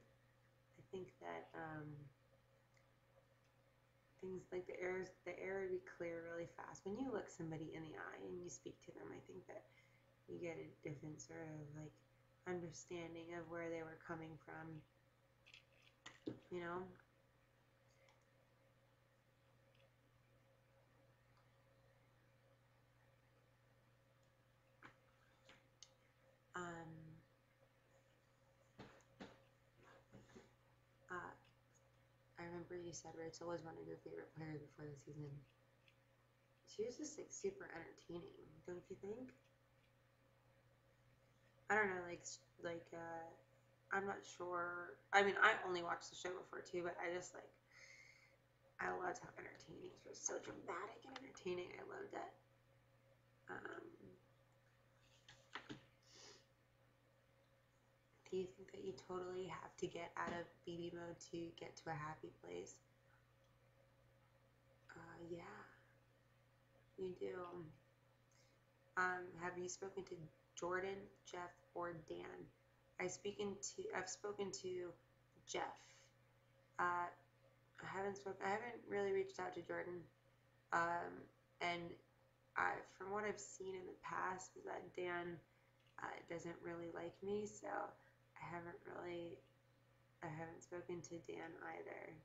I think that things like the air would be clear really fast. When you look somebody in the eye and you speak to them, I think that you get a different sort of like understanding of where they were coming from, you know? I remember you said Rachel was one of your favorite players before the season. She was just like super entertaining, don't you think? I don't know, I'm not sure. I mean, I only watched the show before too, but I just like I loved how entertaining she was. So dramatic and entertaining. I loved it. Do you think that you totally have to get out of BB mode to get to a happy place? Yeah, you do. Have you spoken to Jordan, Jeff, or Dan. I've spoken to Jeff. I haven't really reached out to Jordan. And from what I've seen in the past, is that Dan doesn't really like me, so I haven't spoken to Dan either.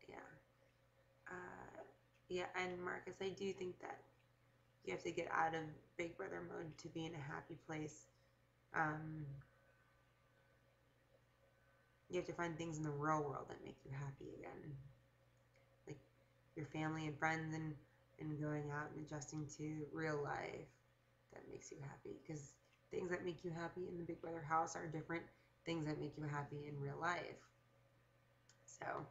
Yeah. Yeah, and Marcus, I do think that you have to get out of Big Brother mode to be in a happy place. You have to find things in the real world that make you happy again. Like your family and friends and going out and adjusting to real life that makes you happy. Because things that make you happy in the Big Brother house are different things that make you happy in real life. So,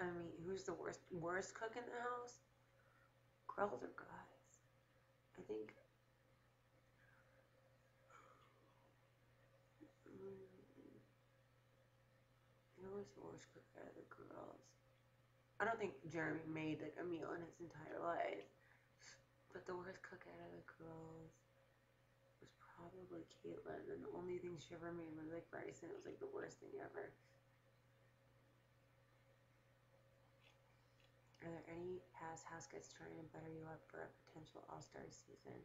I mean, who's the worst cook in the house? Girls or guys? I think. Who was the worst cook out of the girls? I don't think Jeremy made like a meal in his entire life, but the worst cook out of the girls was probably Caitlin, and the only thing she ever made was like rice, and it was like the worst thing ever. Are there any past house guests trying to butter you up for a potential all-star season?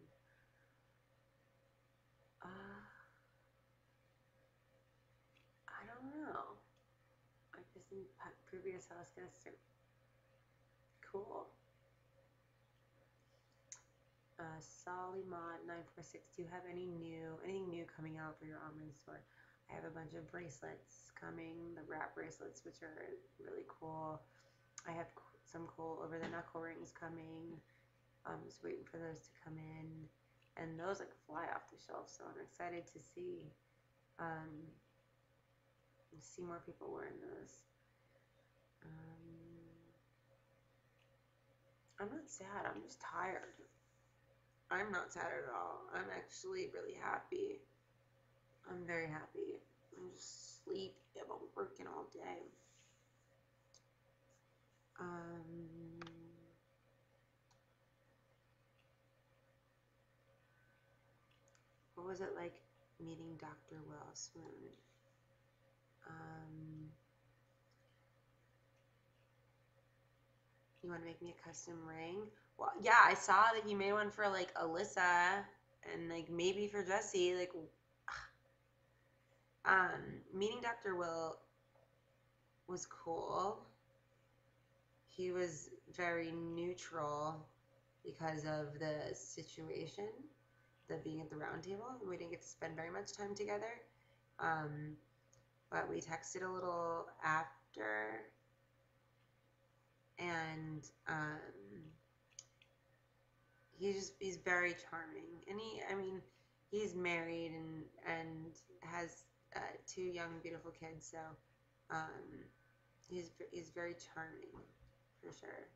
I don't know. I just think previous house guests are cool. Solimod946, do you have anything new coming out for your online store? I have a bunch of bracelets coming, the wrap bracelets, which are really cool. I have some cool over the knuckle rings coming. I'm just waiting for those to come in, and those like fly off the shelf, so I'm excited to see more people wearing those. I'm not sad, I'm just tired. I'm not sad at all. I'm actually really happy. I'm very happy. I'm just sleepy. I've been working all day. What was it like meeting Dr. Will Swoon? You want to make me a custom ring? Well, yeah, I saw that you made one for like Alyssa and like maybe for Jesse. Like, meeting Dr. Will was cool. He was very neutral because of the situation, the being at the round table. We didn't get to spend very much time together, but we texted a little after, and he's very charming, and he's married and has 2 young beautiful kids, so he's very charming for sure.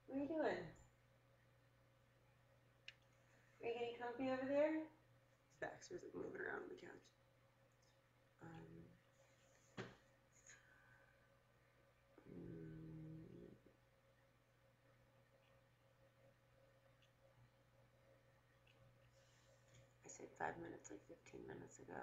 What are you doing? Are you getting comfy over there? Baxter's like moving around on the couch. I said 5 minutes, like 15 minutes ago.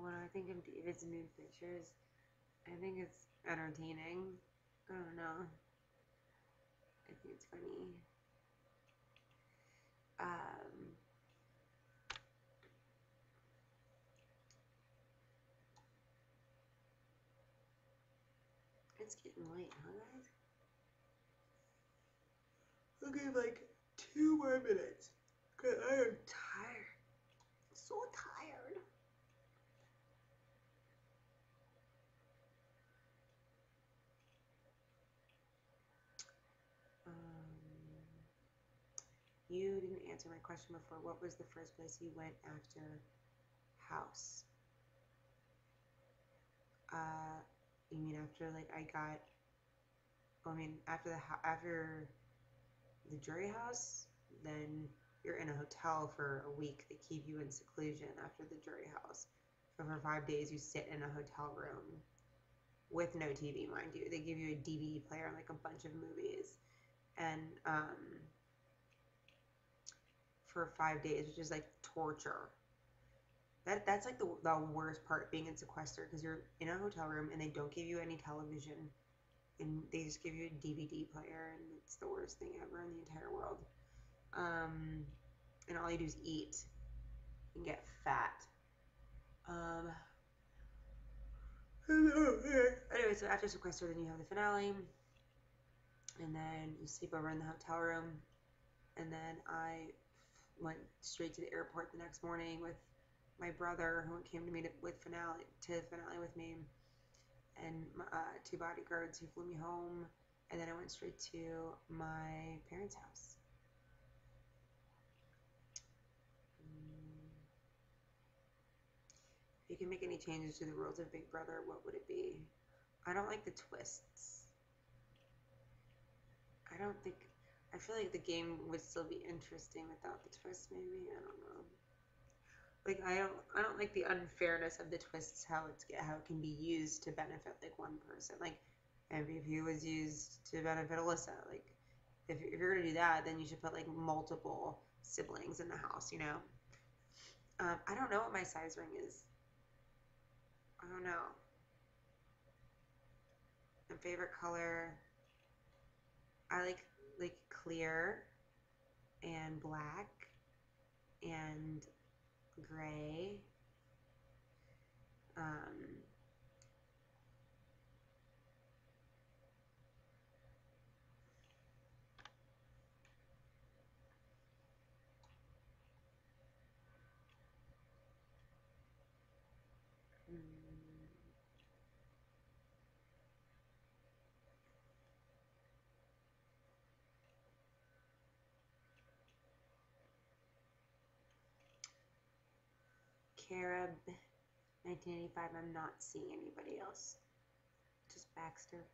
When I think of David's nude pictures, I think it's entertaining. I don't know. I think it's funny. It's getting late, huh, guys? I'll give like 2 more minutes, because I am tired. So tired. You didn't answer my question before. What was the first place you went after house? You mean after like I got? I mean after the jury house, then you're in a hotel for a week. They keep you in seclusion after the jury house. So for 5 days, you sit in a hotel room with no TV, mind you. They give you a DVD player and like a bunch of movies, and for 5 days, which is like torture. That's like the worst part being in sequester, because you're in a hotel room and they don't give you any television, and they just give you a DVD player, and it's the worst thing ever in the entire world. And all you do is eat and get fat. Anyway, so after sequester, then you have the finale, and then you sleep over in the hotel room, and then I went straight to the airport the next morning with my brother, who came to me with finale with me, and 2 bodyguards who flew me home, and then I went straight to my parents' house. If you can make any changes to the rules of Big Brother, what would it be? I don't like the twists. I feel like the game would still be interesting without the twists, maybe. I don't know. Like I don't like the unfairness of the twists, how it can be used to benefit like one person. Like MVP was used to benefit Alyssa. Like if you're gonna do that, then you should put like multiple siblings in the house, you know? I don't know what my size ring is. I don't know. My favorite color, I like clear and black and gray. Carib, 1985. I'm not seeing anybody else. Just Baxter.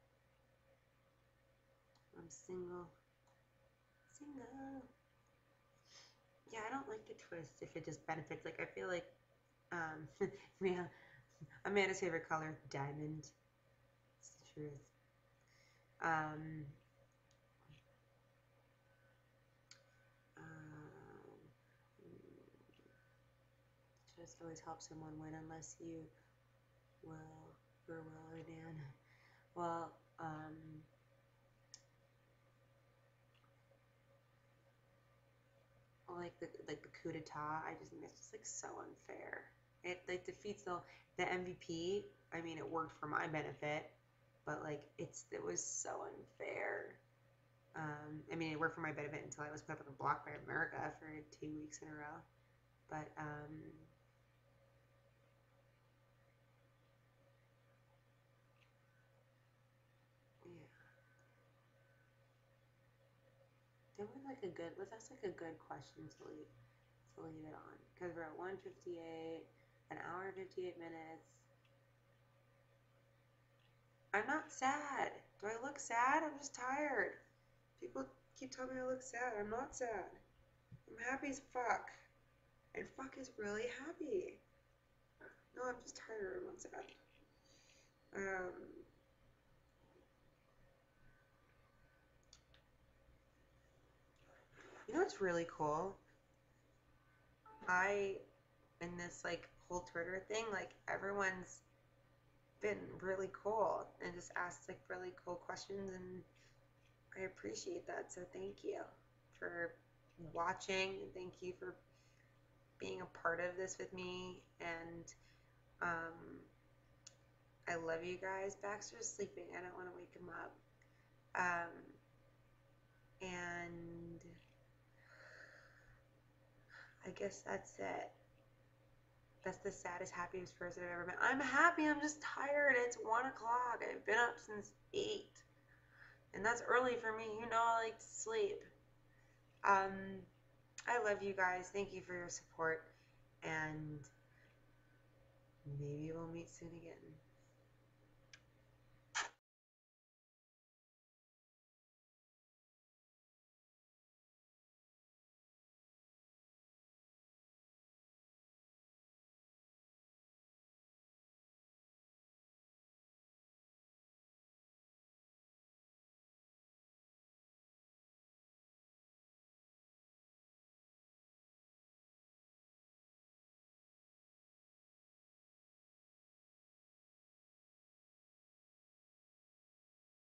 I'm single. Yeah, I don't like the twist if it just benefits. Like I feel like, yeah, Amanda's favorite color, diamond. It's the truth. Just always help someone win unless you will or Dan. Well, like the coup d'etat, I just think it's just like so unfair. It like defeats the MVP. I mean, it worked for my benefit, but like it was so unfair. I mean, it worked for my benefit until I was put up on the block by America for 2 weeks in a row. But yeah. That would like a good. Let's ask like a good question to leave it on, because we're at 1:58, an hour and 58 minutes. I'm not sad. Do I look sad? I'm just tired. People keep telling me I look sad. I'm not sad. I'm happy as fuck. And fuck is really happy. No, I'm just tired. I'm not sad. You know what's really cool? In this like whole Twitter thing, like everyone's been really cool and just asked like really cool questions, and I appreciate that. So thank you for watching, and thank you for being a part of this with me, and I love you guys. Baxter's sleeping. I don't want to wake him up. And I guess that's it. That's the saddest, happiest person I've ever met. I'm happy. I'm just tired. It's 1 o'clock. I've been up since 8. And that's early for me. You know I like to sleep. I love you guys. Thank you for your support. And maybe we'll meet soon again.